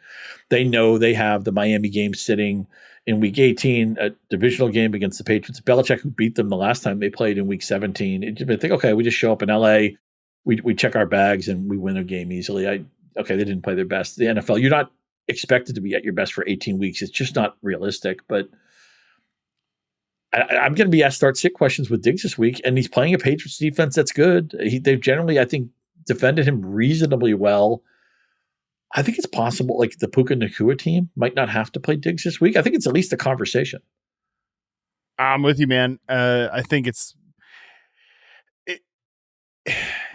They know they have the Miami game sitting in week 18, a divisional game against the Patriots. Belichick, who beat them the last time they played in week 17. They think, okay, we just show up in LA, we check our bags, and we win a game easily. They didn't play their best. The NFL, you're not expected to be at your best for 18 weeks. It's just not realistic. But I'm going to be asked start-sit questions with Diggs this week, and he's playing a Patriots defense that's good. They've generally, I think, defended him reasonably well. I think it's possible, like the Puka Nacua team might not have to play Diggs this week. I think it's at least a conversation. I'm with you, man. I think it's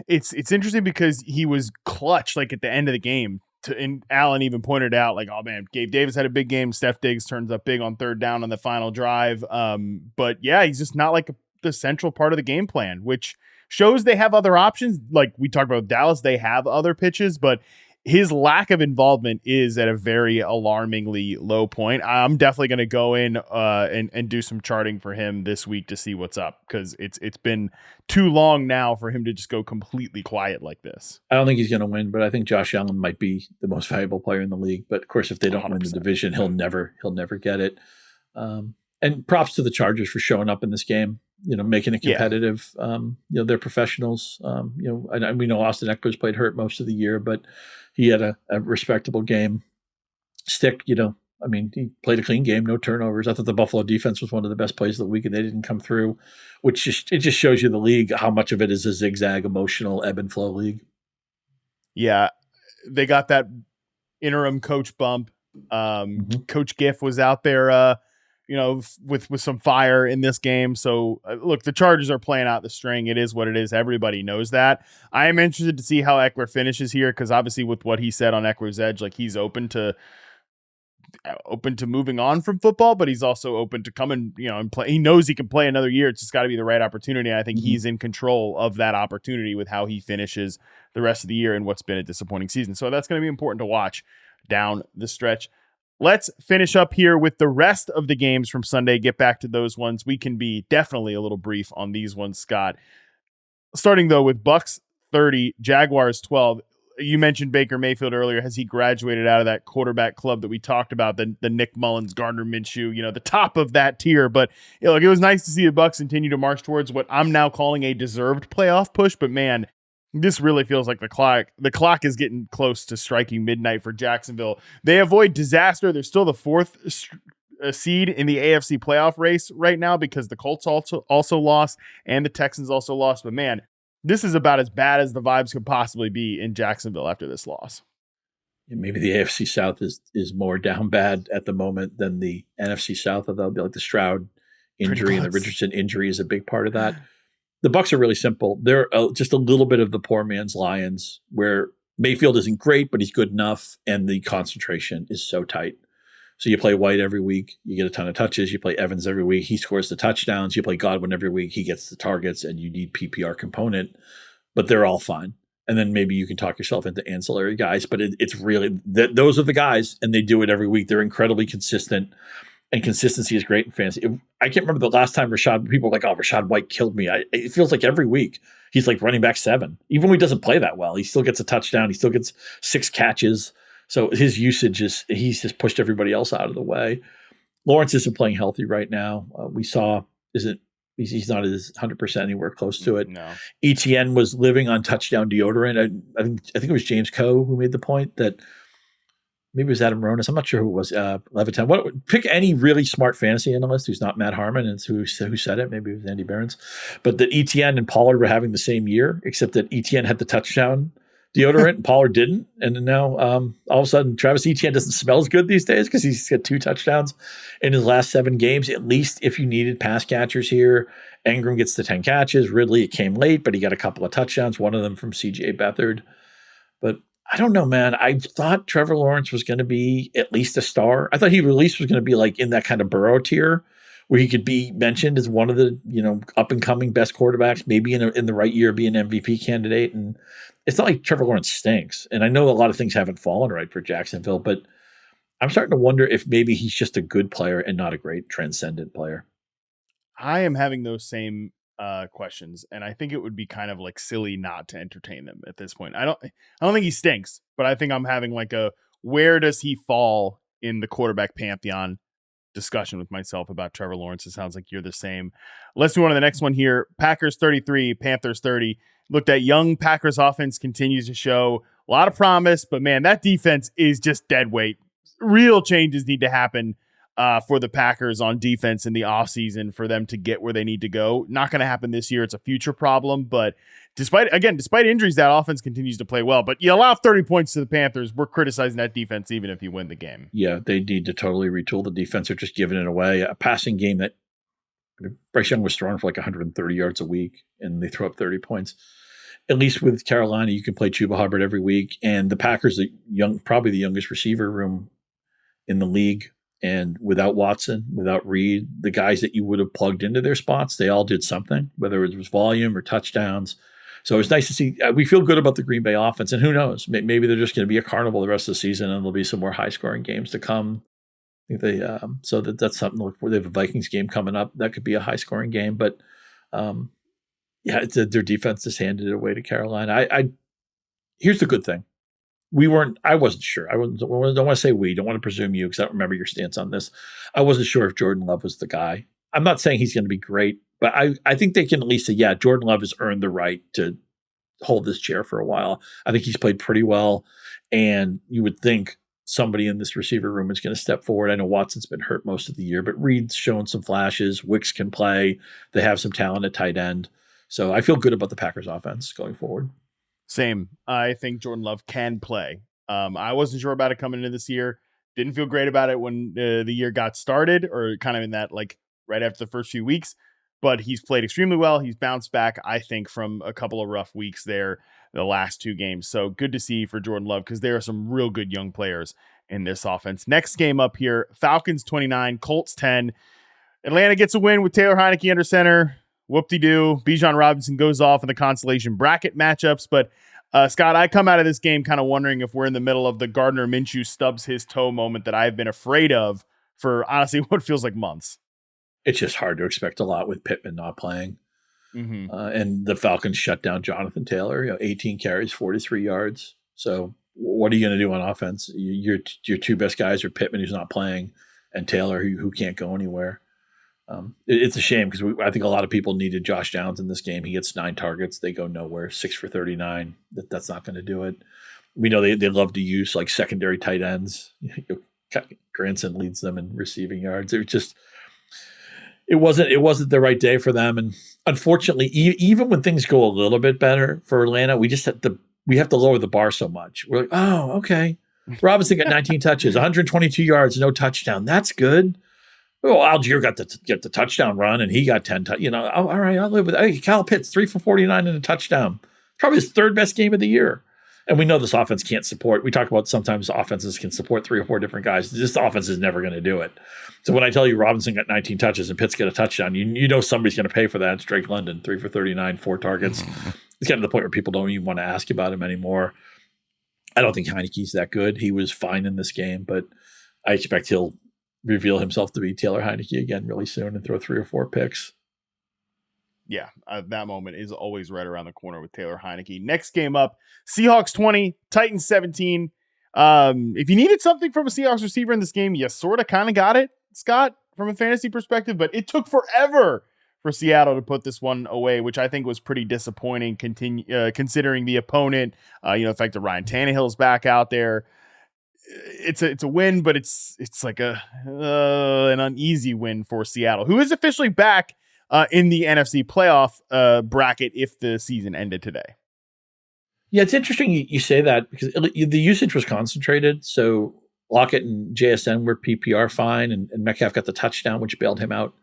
interesting because he was clutch, like at the end of the game, and Allen even pointed out, like, oh man, Gabe Davis had a big game. Steph Diggs turns up big on third down on the final drive. But yeah, he's just not like the central part of the game plan, which shows they have other options. Like we talked about Dallas, they have other pitches, but his lack of involvement is at a very alarmingly low point. I'm definitely going to go in and do some charting for him this week to see what's up, because it's been too long now for him to just go completely quiet like this. I don't think he's going to win, but I think Josh Allen might be the most valuable player in the league. But of course, if they don't 100%. Win the division, he'll never get it. And props to the Chargers for showing up in this game, making it competitive. Yeah. They're professionals. And we know Austin Eckler's played hurt most of the year, but he had a respectable game. He played a clean game, no turnovers. I thought the Buffalo defense was one of the best plays of the week, and they didn't come through, which it just shows you the league, how much of it is a zigzag, emotional ebb and flow league. Yeah, they got that interim coach bump. Coach Giff was out there, with some fire in this game. So look, the Chargers are playing out the string. It is what it is. Everybody knows that. I am interested to see how Eckler finishes here, because obviously with what he said on Eckler's Edge, like he's open to moving on from football, but he's also open to coming, and play. He knows he can play another year. It's just got to be the right opportunity. I think he's in control of that opportunity with how he finishes the rest of the year and what's been a disappointing season. So that's going to be important to watch down the stretch. Let's finish up here with the rest of the games from Sunday. Get back to those ones. We can be definitely a little brief on these ones, Scott. Starting, though, with Bucs 30, Jaguars 12. You mentioned Baker Mayfield earlier. Has he graduated out of that quarterback club that we talked about, the Nick Mullins, Gardner Minshew, the top of that tier? But it was nice to see the Bucs continue to march towards what I'm now calling a deserved playoff push. But, man, this really feels like the clock is getting close to striking midnight for Jacksonville. They avoid disaster. They're still the fourth seed in the AFC playoff race right now, because the Colts also lost and the Texans also lost. But man, this is about as bad as the vibes could possibly be in Jacksonville after this loss. Maybe the AFC South is more down bad at the moment than the NFC South, although like the Stroud injury and the Richardson injury is a big part of that. The Bucs are really simple. They're just a little bit of the poor man's Lions, where Mayfield isn't great, but he's good enough, and the concentration is so tight. So you play White every week, you get a ton of touches. You play Evans every week, he scores the touchdowns. You play Godwin every week, he gets the targets, and you need PPR component, but they're all fine. And then maybe you can talk yourself into ancillary guys, but it's really those are the guys, and they do it every week. They're incredibly consistent. And consistency is great in fantasy. I can't remember the last time people were like, oh, Rachaad White killed me. It feels like every week he's like running back 7. Even when he doesn't play that well, he still gets a touchdown. He still gets 6 catches. So his usage he's just pushed everybody else out of the way. Lawrence isn't playing healthy right now. We saw he's not as 100% anywhere close to it. No. ETN was living on touchdown deodorant. I think it was James Coe who made the point that, maybe it was Adam Ronis. I'm not sure who it was. Levitan. Pick any really smart fantasy analyst who's not Matt Harmon and who said it. Maybe it was Andy Behrens. But that ETN and Pollard were having the same year, except that ETN had the touchdown deodorant and Pollard didn't. And now all of a sudden, Travis Etienne doesn't smell as good these days because he's got 2 touchdowns in his last 7 games. At least if you needed pass catchers here, Engram gets the 10 catches. Ridley, it came late, but he got a couple of touchdowns, one of them from C.J. Beathard. But I don't know, man. I thought Trevor Lawrence was going to be at least a star. I thought he at least was going to be like in that kind of Burrow tier where he could be mentioned as one of the, up and coming best quarterbacks, maybe in the right year be an MVP candidate. And it's not like Trevor Lawrence stinks. And I know a lot of things haven't fallen right for Jacksonville, but I'm starting to wonder if maybe he's just a good player and not a great transcendent player. I am having those same questions, and I think it would be kind of like silly not to entertain them at this point. I don't think he stinks, but I think I'm having like a where does he fall in the quarterback pantheon discussion with myself about Trevor Lawrence. It sounds like you're the same. Let's move on to the next one here. Packers 33, Panthers 30. Look, that young Packers offense continues to show a lot of promise, but man, that defense is just dead weight. Real changes need to happen for the Packers on defense in the offseason for them to get where they need to go. Not going to happen this year. It's a future problem, but despite injuries, that offense continues to play well. But you allow 30 points to the Panthers, we're criticizing that defense even if you win the game. Yeah, they need to totally retool the defense. They're just giving it away. A passing game that Bryce Young was throwing for like 130 yards a week, and they throw up 30 points. at least with Carolina, you can play Chuba Hubbard every week, and the Packers, probably the youngest receiver room in the league. And without Watson, without Reed, the guys that you would have plugged into their spots, they all did something, whether it was volume or touchdowns. So it's nice to see. We feel good about the Green Bay offense, and who knows? Maybe they're just going to be a carnival the rest of the season, and there'll be some more high-scoring games to come. I think that's something to look for. They have a Vikings game coming up. That could be a high-scoring game, but their defense just handed it away to Carolina. Here's the good thing. I wasn't sure. I don't want to say we. Don't want to presume you because I don't remember your stance on this. I wasn't sure if Jordan Love was the guy. I'm not saying he's going to be great, but I think they can at least say, yeah, Jordan Love has earned the right to hold this chair for a while. I think he's played pretty well, and you would think somebody in this receiver room is going to step forward. I know Watson's been hurt most of the year, but Reed's shown some flashes. Wicks can play. They have some talent at tight end. So I feel good about the Packers offense going forward. Same. I think Jordan Love can play. I wasn't sure about it coming into this year. Didn't feel great about it when the year got started, or kind of in that like right after the first few weeks. But he's played extremely well. He's bounced back, I think, from a couple of rough weeks there, the last two games. So good to see for Jordan Love because there are some real good young players in this offense. Next game up here, Falcons 29, Colts 10. Atlanta gets a win with Taylor Heineke under center. Whoop-de-doo. Bijan Robinson goes off in the consolation bracket matchups. But, Scott, I come out of this game kind of wondering if we're in the middle of the Gardner Minshew stubs his toe moment that I've been afraid of for, honestly, what feels like months. It's just hard to expect a lot with Pittman not playing. Mm-hmm. And the Falcons shut down Jonathan Taylor, 18 carries, 43 yards. So what are you going to do on offense? Your two best guys are Pittman, who's not playing, and Taylor, who can't go anywhere. It's a shame because I think a lot of people needed Josh Downs in this game. He gets 9 targets. They go nowhere, 6 for 39. That's not going to do it. We know they love to use like secondary tight ends. Granson leads them in receiving yards. It wasn't the right day for them. And unfortunately, even when things go a little bit better for Atlanta, we have to lower the bar so much. We're like, oh, okay. Robinson got 19 touches, 122 yards, no touchdown. That's good. Well, Algier got the touchdown run, and he got 10. All right, I'll live with that. Hey, Kyle Pitts, 3 for 49 and a touchdown. Probably his third best game of the year. And we know this offense can't support. We talk about sometimes offenses can support 3 or 4 different guys. This offense is never going to do it. So when I tell you Robinson got 19 touches and Pitts got a touchdown, you know somebody's going to pay for that. It's Drake London, 3 for 39, 4 targets. It's getting to the point where people don't even want to ask about him anymore. I don't think Heineke's that good. He was fine in this game, but I expect he'll reveal himself to be Taylor Heineke again really soon and throw 3 or 4 picks. Yeah, that moment is always right around the corner with Taylor Heineke. Next game up, Seahawks 20, Titans 17. If you needed something from a Seahawks receiver in this game, you sort of kind of got it, Scott, from a fantasy perspective, but it took forever for Seattle to put this one away, which I think was pretty disappointing considering the opponent, the fact that Ryan Tannehill's back out there. It's a win, but it's like an uneasy win for Seattle, who is officially back in the NFC playoff bracket if the season ended today. Yeah, it's interesting you say that because the usage was concentrated. So Lockett and JSN were PPR fine, and Metcalf got the touchdown, which bailed him out.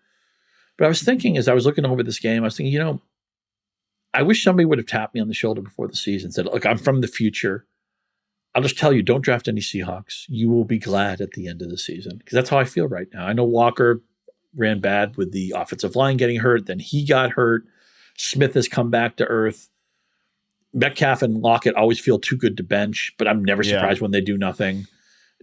But I was thinking as I was looking over this game, I was thinking, I wish somebody would have tapped me on the shoulder before the season, said, look, I'm from the future. I'll just tell you, don't draft any Seahawks. You will be glad at the end of the season because that's how I feel right now. I know Walker ran bad with the offensive line getting hurt. Then he got hurt. Smith has come back to earth. Metcalf and Lockett always feel too good to bench, but I'm never surprised when they do nothing.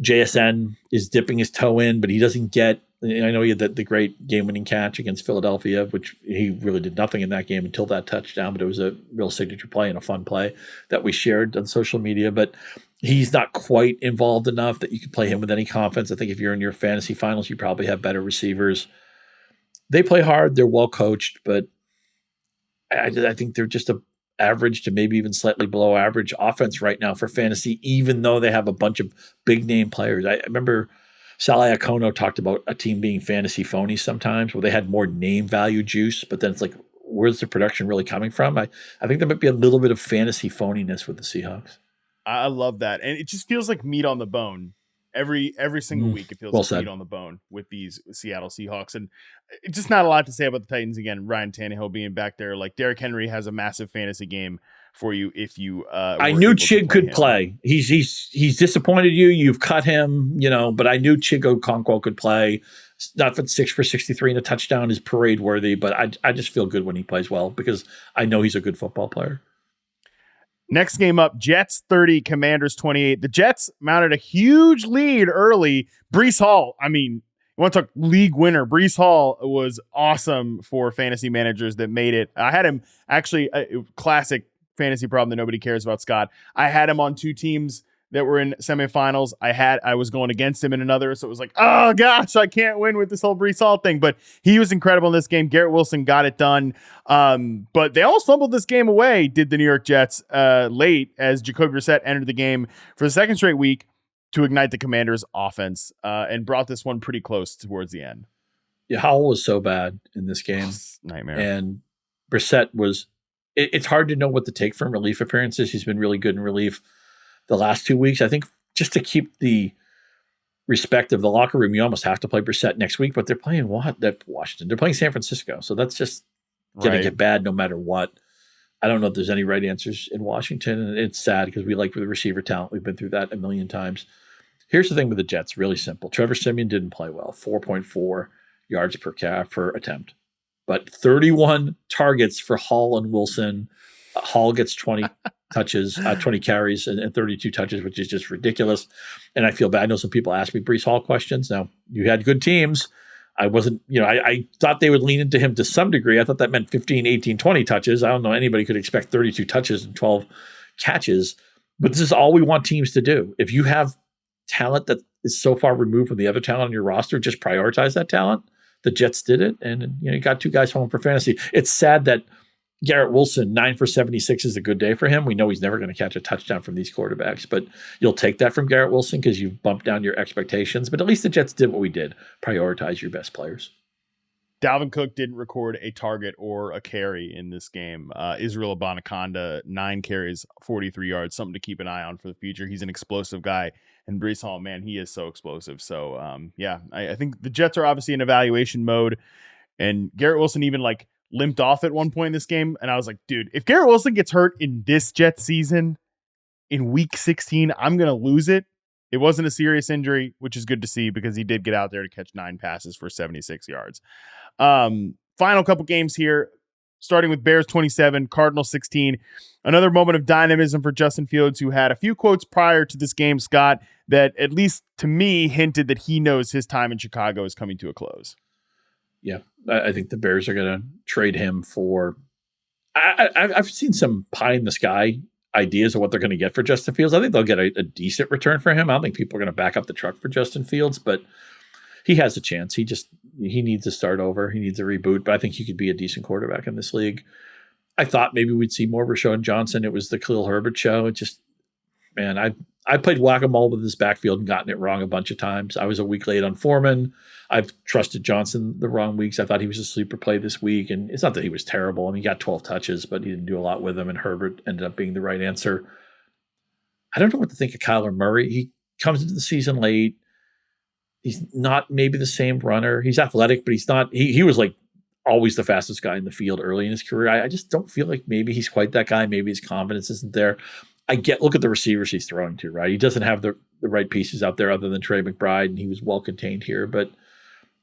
JSN is dipping his toe in, but he doesn't get – I know he had the great game-winning catch against Philadelphia, which he really did nothing in that game until that touchdown, but it was a real signature play and a fun play that we shared on social media. But he's not quite involved enough that you can play him with any confidence. I think if you're in your fantasy finals, you probably have better receivers. They play hard. They're well coached, but I think they're just a average to maybe even slightly below average offense right now for fantasy, even though they have a bunch of big name players. I remember Sal Iacono talked about a team being fantasy phony sometimes where they had more name value juice, but then it's like, where's the production really coming from? I think there might be a little bit of fantasy phoniness with the Seahawks. I love that. And it just feels like meat on the bone. Every single week, it feels like meat on the bone with these Seattle Seahawks. And it's just not a lot to say about the Titans. Again, Ryan Tannehill being back there. Like Derrick Henry has a massive fantasy game for you if you I were knew able to Chig could him. play. He's disappointed you. You've cut him, but I knew Chig Okonkwo could play. Not for 6 for 63 and a touchdown is parade worthy, but I just feel good when he plays well because I know he's a good football player. Next game up, Jets 30, Commanders 28. The Jets mounted a huge lead early. Breece Hall, you want to talk league winner. Breece Hall was awesome for fantasy managers that made it. I had him actually, classic fantasy problem that nobody cares about, Scott. I had him on 2 teams that were in semifinals. I was going against him in another, so it was like, oh gosh, I can't win with this whole Breece Hall thing. But he was incredible in this game. Garrett Wilson got it done. But they almost fumbled this game away, did the New York Jets, late as Jacoby Brissett entered the game for the second straight week to ignite the Commanders' offense, and brought this one pretty close towards the end. Yeah, Howell was so bad in this game. Nightmare. And Brissett was, it's hard to know what to take from relief appearances. He's been really good in relief the last 2 weeks. I think just to keep the respect of the locker room, you almost have to play Brissett next week, but they're playing Washington. They're playing San Francisco. So that's just going to get bad no matter what. I don't know if there's any right answers in Washington. And it's sad because we like the receiver talent. We've been through that a million times. Here's the thing with the Jets, really simple. Trevor Siemian didn't play well, 4.4 yards per attempt, but 31 targets for Hall and Wilson. Hall gets 20 touches, 20 carries and 32 touches, which is just ridiculous. And I feel bad. I know some people ask me Breece Hall questions. Now, you had good teams. I wasn't, I thought they would lean into him to some degree. I thought that meant 15, 18, 20 touches. I don't know anybody could expect 32 touches and 12 catches, but this is all we want teams to do. If you have talent that is so far removed from the other talent on your roster, just prioritize that talent. The Jets did it, and you got 2 guys home for fantasy. It's sad that Garrett Wilson, 9 for 76 is a good day for him. We know he's never going to catch a touchdown from these quarterbacks, but you'll take that from Garrett Wilson because you've bumped down your expectations. But at least the Jets did what we did. Prioritize your best players. Dalvin Cook didn't record a target or a carry in this game. Israel Abanikanda, 9 carries, 43 yards, something to keep an eye on for the future. He's an explosive guy. And Breece Hall, man, he is so explosive. So, I think the Jets are obviously in evaluation mode. And Garrett Wilson even limped off at one point in this game. And I was like, dude, if Garrett Wilson gets hurt in this Jets season in week 16, I'm going to lose it. It wasn't a serious injury, which is good to see because he did get out there to catch 9 passes for 76 yards. Final couple games here, starting with Bears 27, Cardinals 16. Another moment of dynamism for Justin Fields, who had a few quotes prior to this game, Scott, that at least to me hinted that he knows his time in Chicago is coming to a close. Yeah, I think the Bears are going to trade him for. I've seen some pie in the sky ideas of what they're going to get for Justin Fields. I think they'll get a decent return for him. I don't think people are going to back up the truck for Justin Fields, but he has a chance. He needs to start over. He needs a reboot, but I think he could be a decent quarterback in this league. I thought maybe we'd see more Rashawn Johnson. It was the Khalil Herbert show. It just, man, I played whack-a-mole with this backfield and gotten it wrong a bunch of times. I was a week late on Foreman. I've trusted Johnson the wrong weeks. I thought he was a sleeper play this week, and it's not that he was terrible. I mean, he got 12 touches, but he didn't do a lot with them, and Herbert ended up being the right answer. I don't know what to think of Kyler Murray. He comes into the season late. He's not maybe the same runner. He's athletic, but he's not. He was always the fastest guy in the field early in his career. I just don't feel like maybe he's quite that guy. Maybe his confidence isn't there. Look at the receivers he's throwing to, right? He doesn't have the right pieces out there other than Trey McBride, and he was well contained here. But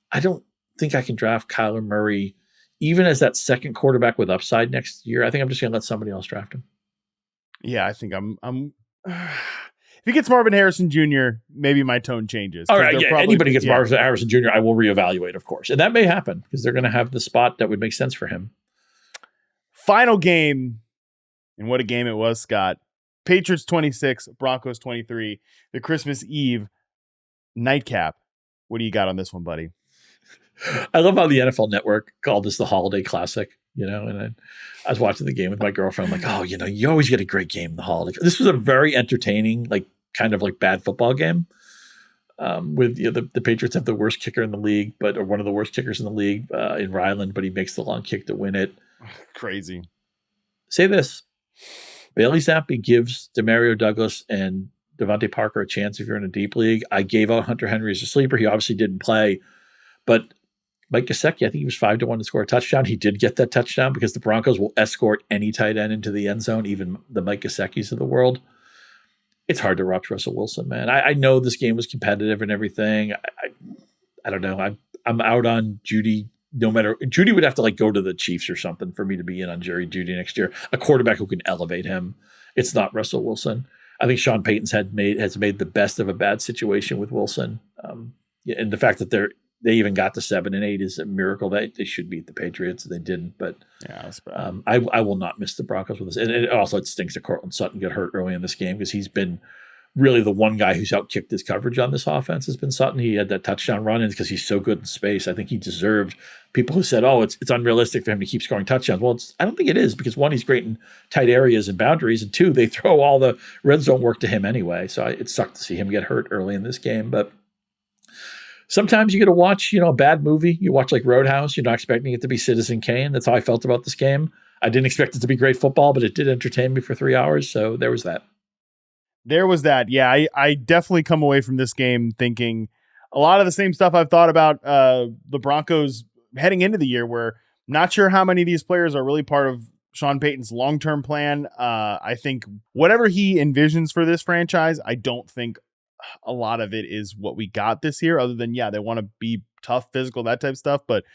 I don't think I can draft Kyler Murray even as that second quarterback with upside next year. I think I'm just going to let somebody else draft him. Yeah, I think I'm if he gets Marvin Harrison Jr., maybe my tone changes. All right, yeah, anybody gets Marvin Harrison Jr., I will reevaluate, of course. And that may happen because they're going to have the spot that would make sense for him. Final game, and what a game it was, Scott. Patriots 26, Broncos 23, the Christmas Eve nightcap. What do you got on this one, buddy? I love how the NFL Network called this the Holiday Classic, and I was watching the game with my girlfriend. I'm like, oh, you always get a great game in the holiday. This was a very entertaining, kind of bad football game. With the Patriots have the worst kicker in the league, or one of the worst kickers in the league in Ryland, but he makes the long kick to win it. Crazy. Say this. Bailey Zappi gives Demario Douglas and Devontae Parker a chance if you're in a deep league. I gave out Hunter Henry as a sleeper. He obviously didn't play, but Mike Gesicki, I think he was 5-1 to score a touchdown. He did get that touchdown because the Broncos will escort any tight end into the end zone, even the Mike Gesickis of the world. It's hard to watch Russell Wilson, man. I know this game was competitive and everything. I don't know. I'm out on Judy. No matter, Judy would have to like go to the Chiefs or something for me to be in on Jerry Judy next year. A quarterback who can elevate him. It's not Russell Wilson. I think Sean Payton's has made the best of a bad situation with Wilson. And the fact that they even got to 7-8 is a miracle. That they should beat the Patriots. They didn't, but yeah, I will not miss the Broncos with this. And it stinks that Cortland Sutton got hurt early in this game because he's been really the one guy who's outkicked his coverage on this offense has been Sutton. He had that touchdown run, and because he's so good in space, I think he deserved. People who said, "Oh, it's unrealistic for him to keep scoring touchdowns." Well, I don't think it is because one, he's great in tight areas and boundaries, and two, they throw all the red zone work to him anyway. So it sucked to see him get hurt early in this game, but. Sometimes you get to watch, a bad movie. You watch like Roadhouse. You're not expecting it to be Citizen Kane. That's how I felt about this game. I didn't expect it to be great football, but it did entertain me for 3 hours. So there was that. Yeah, I definitely come away from this game thinking a lot of the same stuff I've thought about the Broncos heading into the year, where not sure how many of these players are really part of Sean Payton's long-term plan. I think whatever he envisions for this franchise, I don't think a lot of it is what we got this year, other than, they want to be tough, physical, that type of stuff. But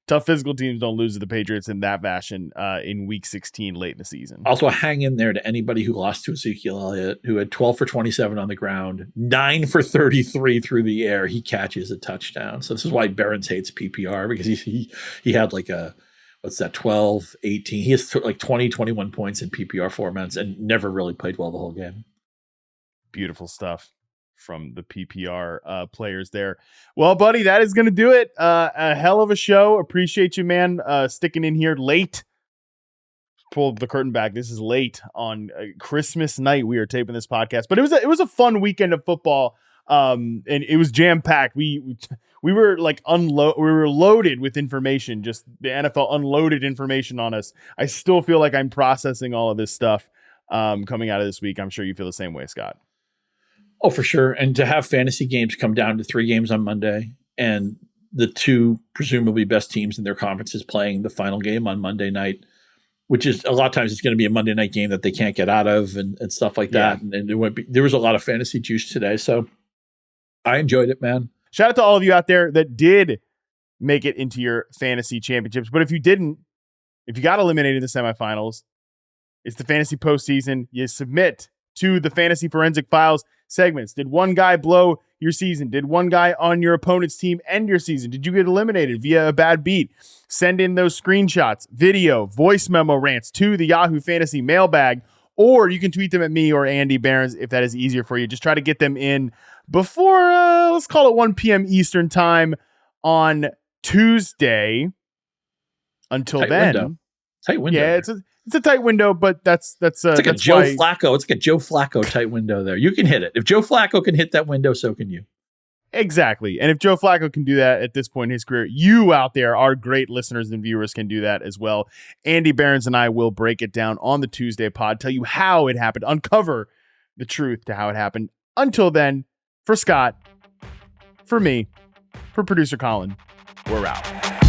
tough physical teams don't lose to the Patriots in that fashion in week 16 late in the season. Also, hang in there to anybody who lost to Ezekiel Elliott, who had 12 for 27 on the ground, 9 for 33 through the air. He catches a touchdown. So this is why Behrens hates PPR, because he had like 12, 18. He has like 20, 21 points in PPR formats and never really played well the whole game. Beautiful stuff from the PPR players there. Well, buddy, that is going to do it. A hell of a show. Appreciate you, man, sticking in here late. Pull the curtain back. This is late on Christmas night. We are taping this podcast, but it was a fun weekend of football. And it was jam packed. We were like we were loaded with information. Just the NFL unloaded information on us. I still feel like I'm processing all of this stuff coming out of this week. I'm sure you feel the same way, Scott. Oh, for sure. And to have fantasy games come down to 3 games on Monday and the 2 presumably best teams in their conferences playing the final game on Monday night, which is a lot of times it's going to be a Monday night game that they can't get out of and stuff like that. And there was a lot of fantasy juice today. So I enjoyed it, man. Shout out to all of you out there that did make it into your fantasy championships. But if you didn't, if you got eliminated in the semifinals, it's the fantasy postseason. You submit to the Fantasy Forensic Files segments. Did one guy blow your season? Did one guy on your opponent's team end your season? Did you get eliminated via a bad beat? Send in those screenshots, video, voice memo rants to the Yahoo Fantasy mailbag, or you can tweet them at me or Andy Behrens if that is easier for you. Just try to get them in before, let's call it 1 p.m. Eastern time on Tuesday. Until then. Tight window. Yeah, it's a tight window, but that's it's like a Joe Flacco. It's like a Joe Flacco tight window there. You can hit it. If Joe Flacco can hit that window, so can you. Exactly. And if Joe Flacco can do that at this point in his career, you out there, our great listeners and viewers, can do that as well. Andy Behrens and I will break it down on the Tuesday pod, tell you how it happened, uncover the truth to how it happened. Until then, for Scott, for me, for producer Colin, we're out.